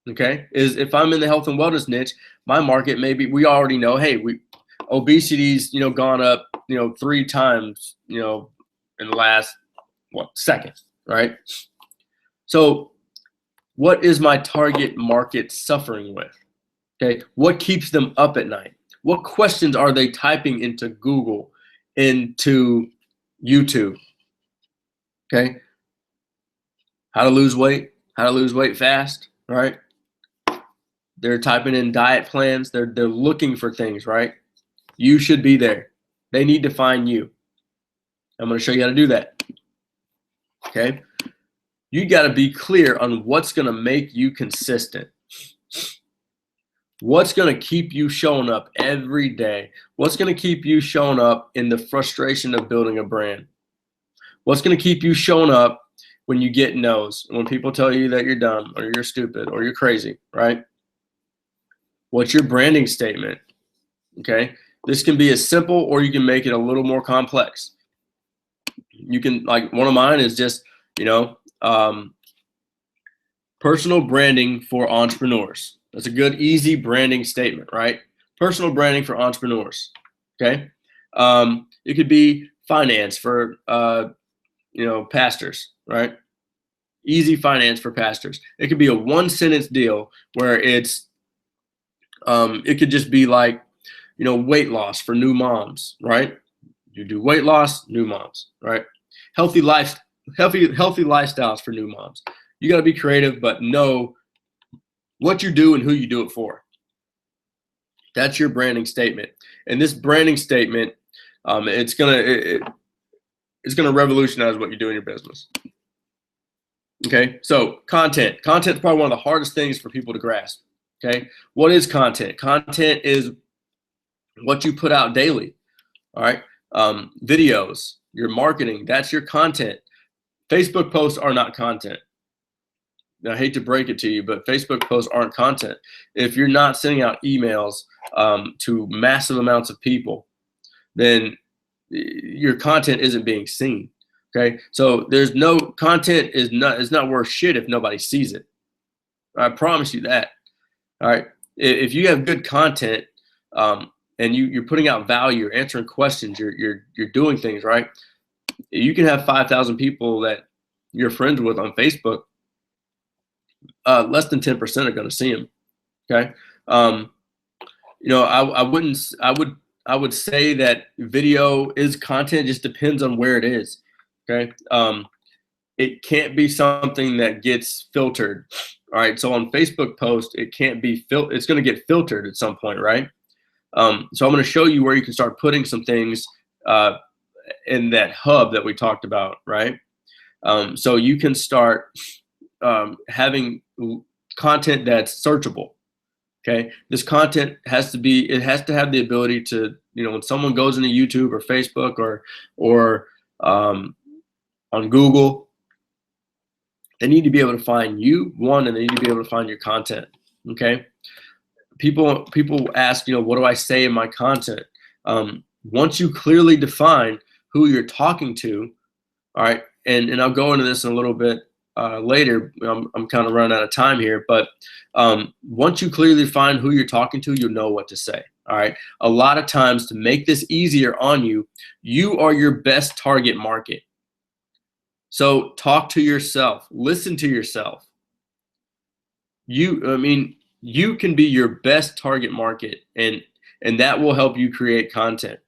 Okay, if I'm in the health and wellness niche, my market maybe, we already know, hey, obesity's gone up 3 times in the last second, right? So what is my target market suffering with? Okay, what keeps them up at night? What questions are they typing into Google, into YouTube? Okay, how to lose weight fast, right? They're typing in diet plans. They're looking for things, right? You should be there. They need to find you. I'm going to show you how to do that. Okay? You got to be clear on what's going to make you consistent. What's going to keep you showing up every day? What's going to keep you showing up in the frustration of building a brand? What's going to keep you showing up when you get no's, when people tell you that you're dumb or you're stupid or you're crazy, right? What's your branding statement? Okay? This can be as simple or you can make it a little more complex. You can, like, one of mine is just, personal branding for entrepreneurs. That's a good, easy branding statement, right? Personal branding for entrepreneurs, okay? It could be finance for, pastors, right? Easy finance for pastors. It could be a one-sentence deal where it's, it could just be like, weight loss for new moms, right? You do weight loss, new moms, right? Healthy lifestyles for new moms. You got to be creative, but know what you do and who you do it for. That's your branding statement. And this branding statement, it's gonna revolutionize what you do in your business. Okay, so content. Content is probably one of the hardest things for people to grasp. Okay, what is content? Content is what you put out daily. All right, videos, your marketing, that's your content. Facebook posts are not content. I hate to break it to you, but Facebook posts aren't content. If you're not sending out emails to massive amounts of people, then your content isn't being seen. Okay, so there's no content is not worth shit if nobody sees it. I promise you that. All right, if you have good content and you're putting out value, you're answering questions, you're doing things right. You can have 5,000 people that you're friends with on Facebook. Less than 10% are going to see them. Okay. I would say that video is content. It just depends on where it is. Okay. It can't be something that gets filtered. All right. So on Facebook post, it can't be it's going to get filtered at some point. Right. So I'm going to show you where you can start putting some things in that hub that we talked about. Right. So you can start having content that's searchable. Okay, this content has to have the ability to, when someone goes into YouTube or Facebook or on Google, they need to be able to find you, and they need to be able to find your content. Okay, people ask, what do I say in my content? Once you clearly define who you're talking to, all right, and I'll go into this in a little bit later. I'm kind of running out of time here, but once you clearly define who you're talking to, you'll know what to say. All right. A lot of times, to make this easier on you, you are your best target market. So talk to yourself, listen to yourself. You can be your best target market, and that will help you create content.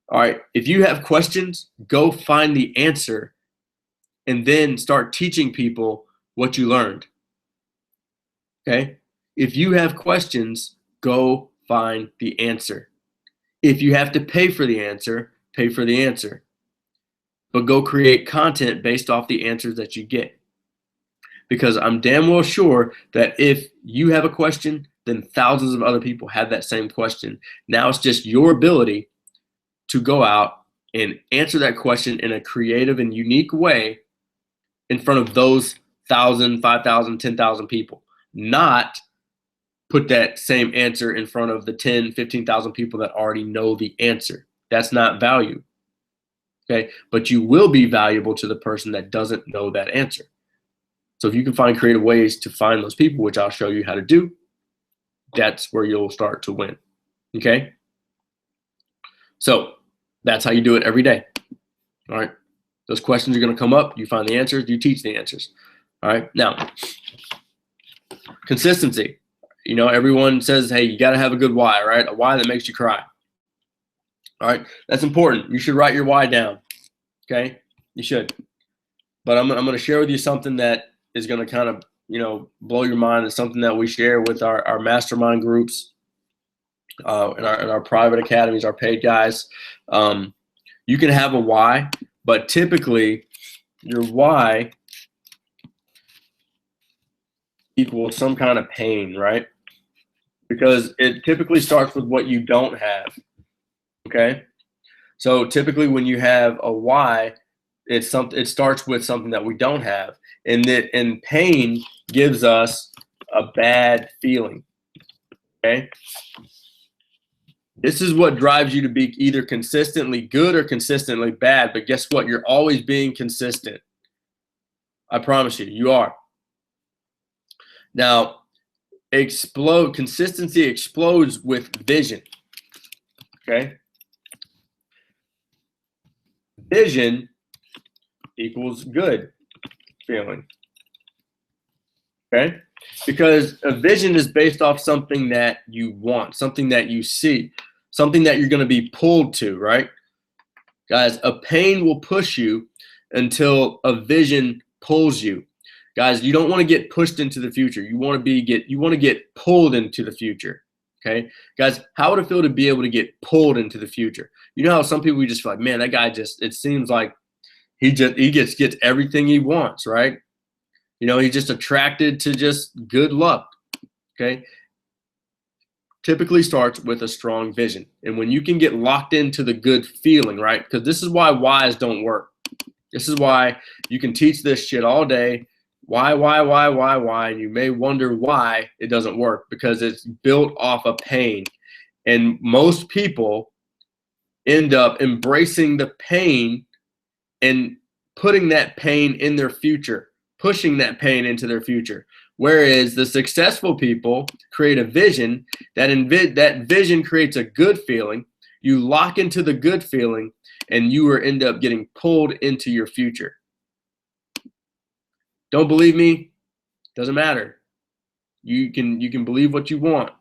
All right. If you have questions, go find the answer and then start teaching people what you learned. Okay? If you have questions, go find the answer. If you have to pay for the answer, pay for the answer. But go create content based off the answers that you get. Because I'm damn well sure that if you have a question, then thousands of other people have that same question. Now it's just your ability to go out and answer that question in a creative and unique way in front of those 1,000, 5,000, 10,000 people, not put that same answer in front of the 10, 15,000 people that already know the answer. That's not value. Okay, but you will be valuable to the person that doesn't know that answer. So if you can find creative ways to find those people, which I'll show you how to do, that's where you'll start to win. Okay, so that's how you do it every day. All right. Those questions are going to come up. You find the answers. You teach the answers. All right. Now, consistency. Everyone says, hey, you got to have a good why, right? A why that makes you cry. All right. That's important. You should write your why down. Okay. You should. But I'm going to share with you something that is going to kind of blow your mind. It's something that we share with our mastermind groups, in our private academies, our paid guys. You can have a why, but typically your why equals some kind of pain, right? Because it typically starts with what you don't have. Okay, so typically when you have a why, it starts with something that we don't have, and pain gives us a bad feeling. Okay, this is what drives you to be either consistently good or consistently bad. But guess what? You're always being consistent. I promise you, you are. Now, consistency explodes with vision. Okay, vision equals good feeling. Okay, because a vision is based off something that you want, something that you see, something that you're going to be pulled to, right? Guys, a pain will push you until a vision pulls you. Guys, you don't want to get pushed into the future. You want to get pulled into the future. Okay, guys, how would it feel to be able to get pulled into the future? You know how some people, you just feel like, man, that guy it seems like he gets everything he wants, right? He's just attracted to just good luck. Okay, typically starts with a strong vision. And when you can get locked into the good feeling, right? Because this is why whys don't work. This is why you can teach this shit all day. Why? And you may wonder why it doesn't work, because it's built off of pain. And most people end up embracing the pain and putting that pain in their future, pushing that pain into their future. Whereas the successful people create a vision, that vision creates a good feeling. You lock into the good feeling, and you will end up getting pulled into your future. Don't believe me? Doesn't matter. You can believe what you want.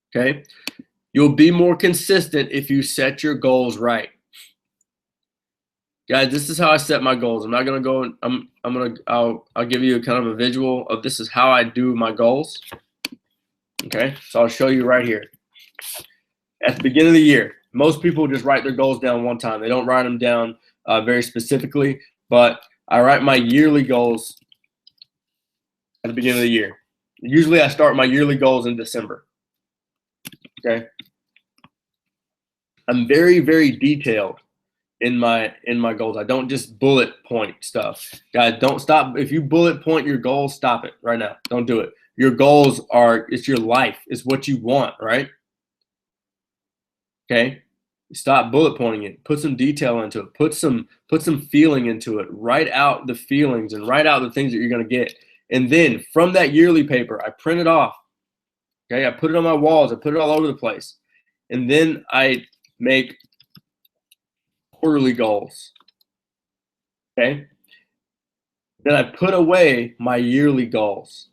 Okay? You'll be more consistent if you set your goals right. Guys, this is how I set my goals. I'm not gonna go. I'll give you a kind of a visual of this is how I do my goals. Okay, so I'll show you right here. At the beginning of the year, most people just write their goals down one time. They don't write them down very specifically, but I write my yearly goals at the beginning of the year. Usually I start my yearly goals in December. Okay, I'm very, very detailed in my goals. I don't just bullet point stuff. Guys, don't stop. If you bullet point your goals, stop it right now. Don't do it. Your goals it's your life. It's what you want, right? Okay? Stop bullet pointing it. Put some detail into it. Put some feeling into it. Write out the feelings and write out the things that you're going to get. And then from that yearly paper, I print it off. Okay? I put it on my walls. I put it all over the place. And then I make quarterly goals. Okay. Then I put away my yearly goals.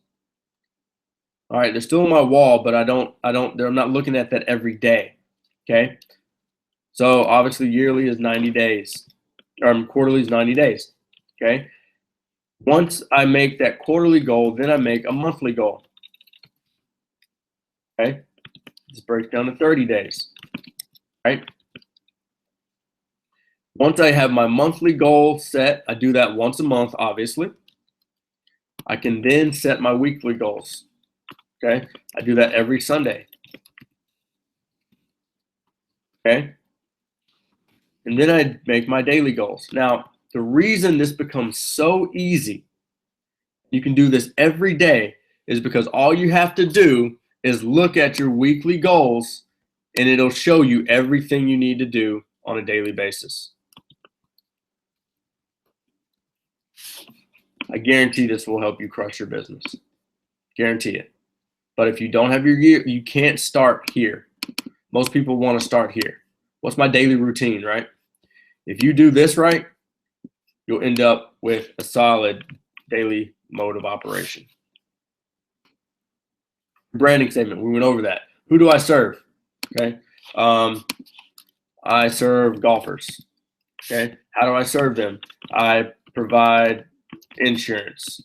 All right, they're still on my wall, but I'm not looking at that every day. Okay. So obviously yearly is 90 days, or quarterly is 90 days. Okay. Once I make that quarterly goal, then I make a monthly goal. Okay. This breaks down to 30 days. Right. Once I have my monthly goal set, I do that once a month, obviously. I can then set my weekly goals. Okay, I do that every Sunday. Okay, and then I make my daily goals. Now, the reason this becomes so easy, you can do this every day, is because all you have to do is look at your weekly goals, and it'll show you everything you need to do on a daily basis. I guarantee this will help you crush your business. Guarantee it. But if you don't have your year, you can't start here. Most people want to start here. What's my daily routine, right? If you do this right, you'll end up with a solid daily mode of operation. Branding statement, we went over that. Who do I serve? Okay. I serve golfers. Okay. How do I serve them? I provide insurance.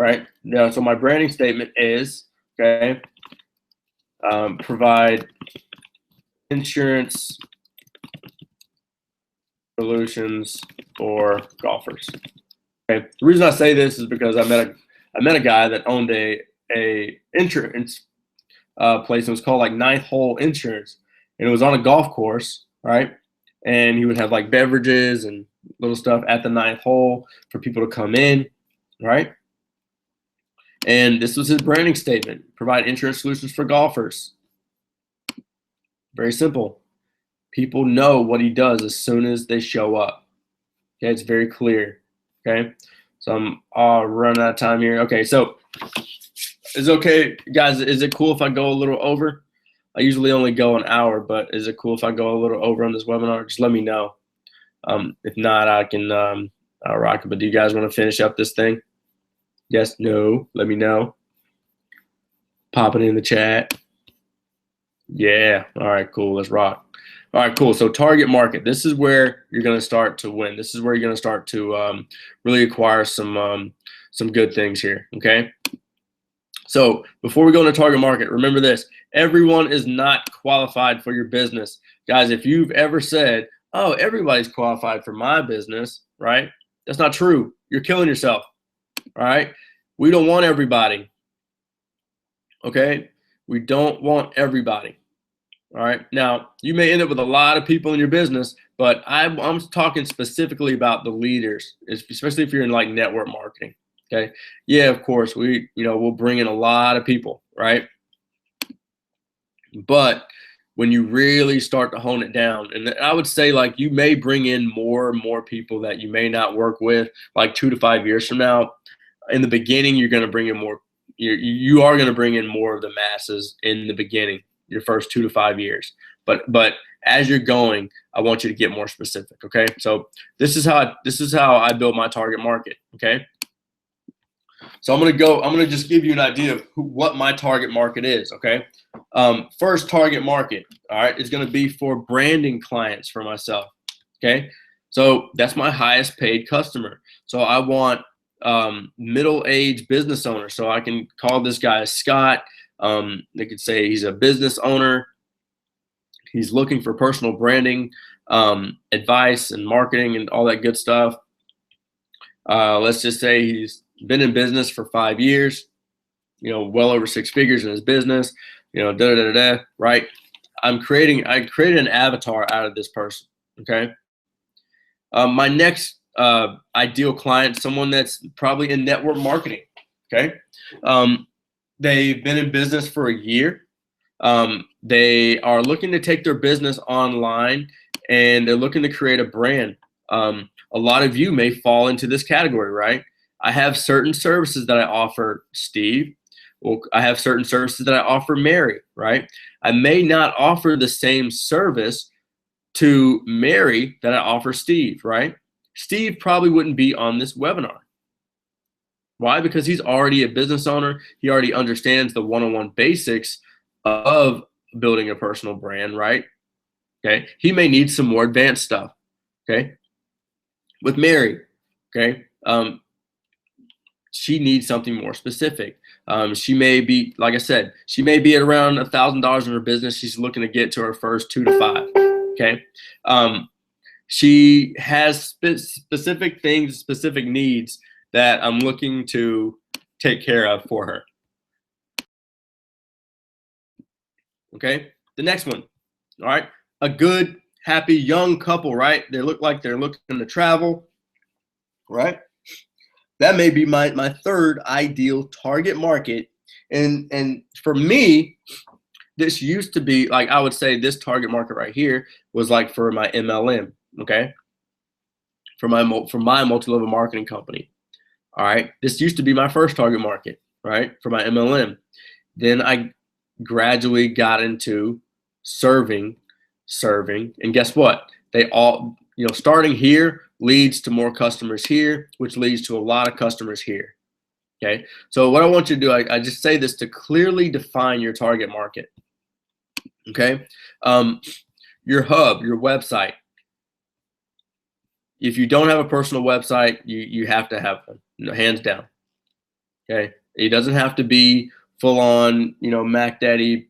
right? Now, so my branding statement is, okay, provide insurance solutions for golfers. Okay. The reason I say this is because I met a guy that owned a insurance place. It was called like Ninth Hole Insurance, and it was on a golf course, right? And he would have like beverages and little stuff at the ninth hole for people to come in, right? And this was his branding statement: provide insurance solutions for golfers. Very simple. People know what he does as soon as they show up. Okay, it's very clear. Okay, so I'm running out of time here. Okay, so is it okay, guys? Is it cool if I go a little over? I usually only go an hour, but is it cool if I go a little over on this webinar? Just let me know. If not, I can I'll rock it. But do you guys want to finish up this thing? Yes, no, let me know. Pop it in the chat. Yeah, all right, cool, let's rock. All right, cool. So target market, this is where you're going to start to win. This is where you're going to start to really acquire some good things here, okay? So before we go into target market, remember this: everyone is not qualified for your business. Guys, if you've ever said, oh, everybody's qualified for my business, right? That's not true. You're killing yourself, all right? We don't want everybody, okay? We don't want everybody. All right. Now, you may end up with a lot of people in your business, but I'm talking specifically about the leaders, especially if you're in like network marketing. Okay. Yeah, of course, we'll bring in a lot of people, right? But when you really start to hone it down, and I would say like you may bring in more and more people that you may not work with like 2 to 5 years from now. In the beginning, you're going to bring in more. You are going to bring in more of the masses in the beginning, your first 2 to 5 years. But as you're going, I want you to get more specific. Okay. So this is how I build my target market. Okay. So I'm gonna just give you an idea of what my target market is. Okay. First target market, all right, is going to be for branding clients for myself. Okay. So that's my highest paid customer. So I want middle-aged business owners. So I can call this guy Scott. They could say he's a business owner. He's looking for personal branding, advice and marketing and all that good stuff. Let's just say he's been in business for 5 years, well over 6 figures in his business, right? I created an avatar out of this person. Okay. My next ideal client, someone that's probably in network marketing. Okay. They've been in business for a year. They are looking to take their business online, and they're looking to create a brand. A lot of you may fall into this category, right? I have certain services that I offer Steve. Well, I have certain services that I offer Mary, right? I may not offer the same service to Mary that I offer Steve, right? Steve probably wouldn't be on this webinar. Why? Because he's already a business owner. He already understands the one-on-one basics of building a personal brand, right? Okay. He may need some more advanced stuff. Okay. With Mary, okay, she needs something more specific. She may be, like I said, she may be at around $1,000 in her business. She's looking to get to her first 2 to 5. Okay. She has specific things, specific needs that I'm looking to take care of for her. Okay. The next one. All right. A good, happy young couple, right? They look like they're looking to travel, right? That may be my third ideal target market. And for me, this used to be like, I would say this target market right here was like for my MLM, okay? For my multi-level marketing company. All right. This used to be my first target market, right? For my MLM. Then I gradually got into serving, and guess what? They all, starting here leads to more customers here, which leads to a lot of customers here. Okay. So what I want you to do, I just say this to clearly define your target market. Okay. Your hub, your website. If you don't have a personal website, you have to have one, hands down. Okay. It doesn't have to be full on, Mac Daddy,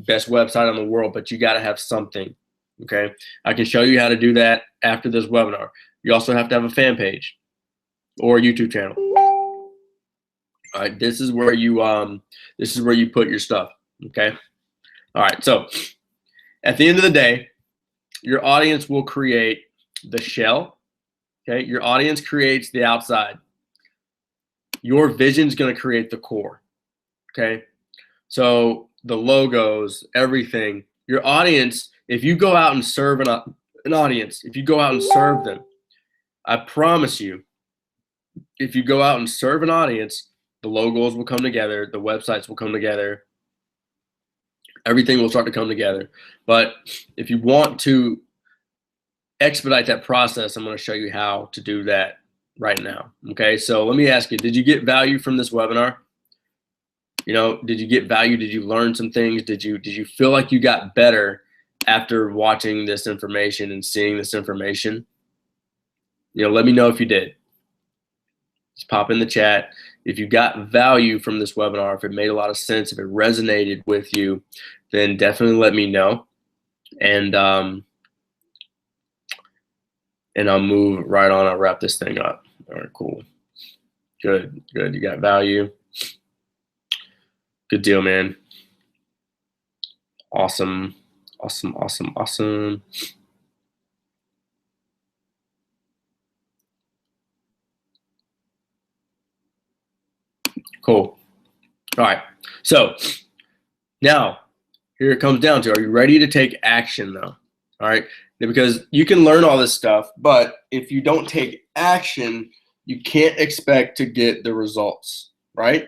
best website in the world, but you got to have something. Okay. I can show you how to do that after this webinar. You also have to have a fan page or a YouTube channel. All right. This is where you put your stuff. Okay. All right. So at the end of the day, your audience will create the shell. Okay. Your audience creates the outside. Your vision is going to create the core. Okay. So the logos, everything, your audience, if you go out and serve an audience, if you go out and serve them, I promise you, if you go out and serve an audience, the logos will come together, the websites will come together, everything will start to come together. But if you want to expedite that process, I'm going to show you how to do that right now. Okay, so let me ask you, did you get value from this webinar? Did you get value? Did you learn some things? Did you feel like you got better after watching this information and seeing this information? Let me know if you did. Just pop in the chat. If you got value from this webinar, if it made a lot of sense, if it resonated with you, then definitely let me know. And I'll move right on. I'll wrap this thing up. All right, cool. Good. You got value. Good deal, man. Awesome. Cool. All right. So now here it comes down to, are you ready to take action though? All right. Because you can learn all this stuff, but if you don't take action, you can't expect to get the results, right?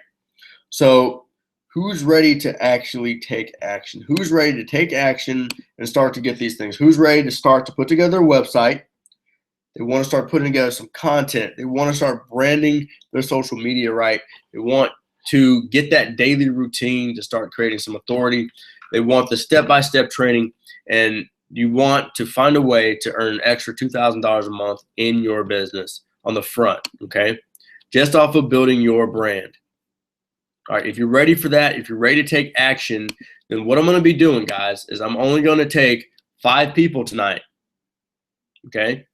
So who's ready to actually take action? Who's ready to take action and start to get these things? Who's ready to start to put together a website? They want to start putting together some content. They want to start branding their social media right. They want to get that daily routine to start creating some authority. They want the step-by-step training, and you want to find a way to earn an extra $2,000 a month in your business on the front, okay? Just off of building your brand. All right, if you're ready for that, if you're ready to take action, then what I'm going to be doing, guys, is I'm only going to take 5 people tonight, okay?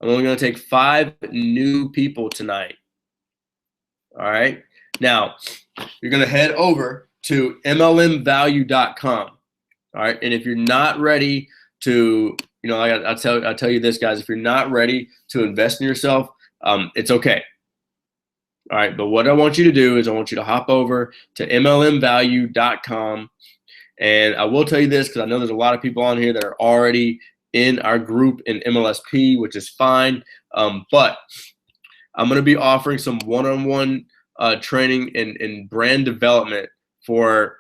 I'm only going to take 5 new people tonight. All right. Now, you're going to head over to mlmvalue.com. All right. And if you're not ready to, I'll tell you this, guys, if you're not ready to invest in yourself, it's okay. All right. But what I want you to do is I want you to hop over to mlmvalue.com. And I will tell you this, because I know there's a lot of people on here that are already in our group in MLSP, which is fine. But I'm going to be offering some one-on-one training in brand development for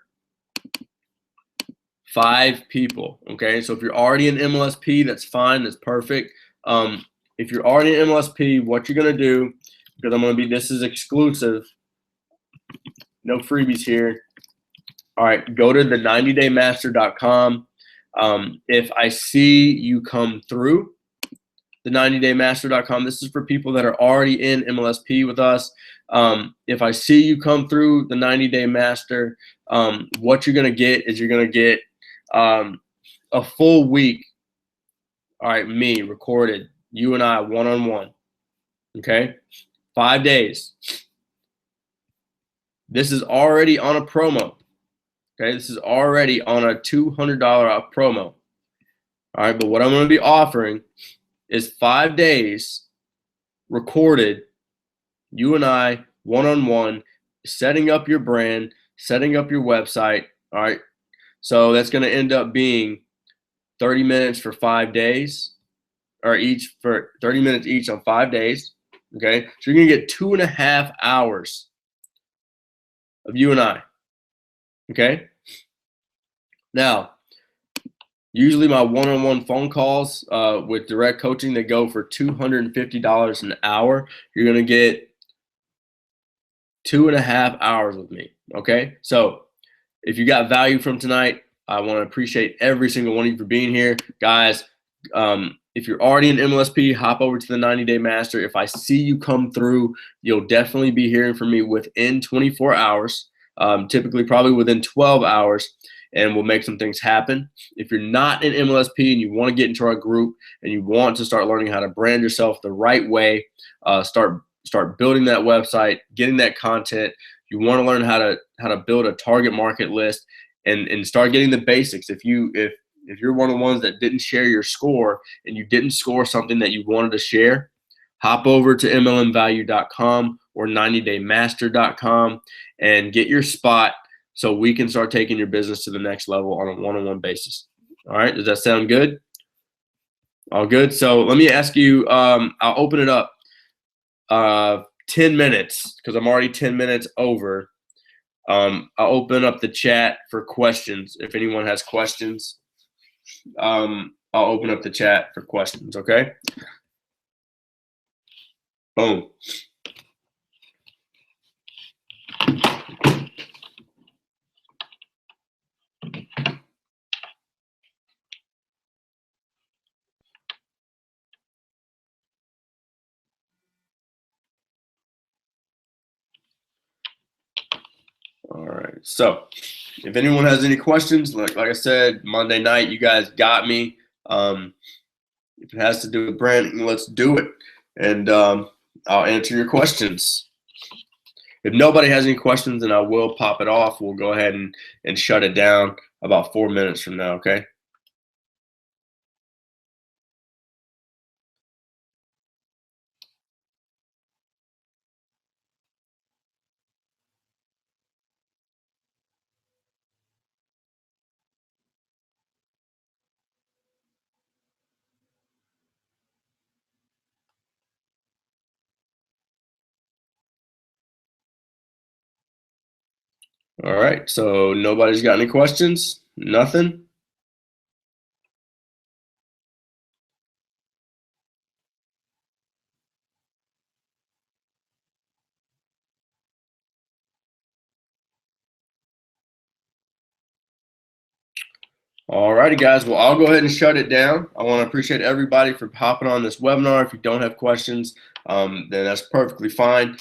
5 people. Okay. So if you're already in MLSP, that's fine. That's perfect. If you're already in MLSP, what you're going to do, because this is exclusive, no freebies here. All right. Go to the 90daymaster.com. If I see you come through the 90daymaster.com, this is for people that are already in MLSP with us. If I see you come through the 90-day master, what you're going to get is you're going to get a full week. All right. Me recorded, you and I, one-on-one. Okay. 5 days. This is already on a promo. Okay, this is already on a $200 off promo. All right, but what I'm going to be offering is 5 days recorded, you and I, one-on-one, setting up your brand, setting up your website. All right, so that's going to end up being 30 minutes for 5 days, or each for 30 minutes each on 5 days. Okay, so you're going to get 2.5 hours of you and I. Okay. Now, usually my one-on-one phone calls with direct coaching, they go for $250 an hour. You're going to get 2.5 hours with me. Okay. So if you got value from tonight, I want to appreciate every single one of you for being here. Guys, if you're already an MLSP, hop over to the 90-Day Master. If I see you come through, you'll definitely be hearing from me within 24 hours, typically probably within 12 hours, and we'll make some things happen. If you're not an MLSP and you want to get into our group and you want to start learning how to brand yourself the right way, start building that website, getting that content. You want to learn how to build a target market list and start getting the basics. If you're one of the ones that didn't share your score and you didn't score something that you wanted to share, hop over to mlmvalue.com or 90daymaster.com and get your spot so we can start taking your business to the next level on a one-on-one basis. All right, does that sound good? All good. So let me ask you, I'll open it up 10 minutes because I'm already 10 minutes over. I'll open up the chat for questions. If anyone has questions, I'll open up the chat for questions, okay? Boom. All right, so if anyone has any questions, like I said, Monday night, you guys got me. If it has to do with branding, let's do it, and I'll answer your questions. If nobody has any questions, then I will pop it off. We'll go ahead and shut it down about 4 minutes from now, okay? All right, so nobody's got any questions? Nothing? All righty, guys. Well, I'll go ahead and shut it down. I want to appreciate everybody for hopping on this webinar. If you don't have questions, then that's perfectly fine.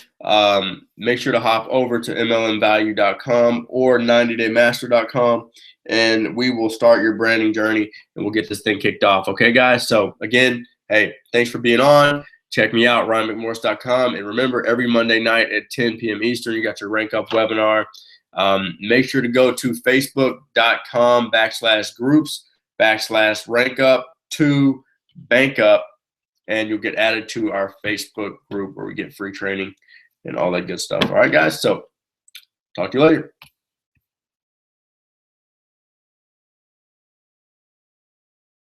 Make sure to hop over to mlmvalue.com or 90daymaster.com, and we will start your branding journey, and we'll get this thing kicked off. Okay, guys? So, again, hey, thanks for being on. Check me out, ryanmcmorris.com. And remember, every Monday night at 10 p.m. Eastern, you got your RankUP webinar. Make sure to go to facebook.com/groups/RankUp2BankUp, and you'll get added to our Facebook group where we get free training and all that good stuff. All right, guys. So talk to you later.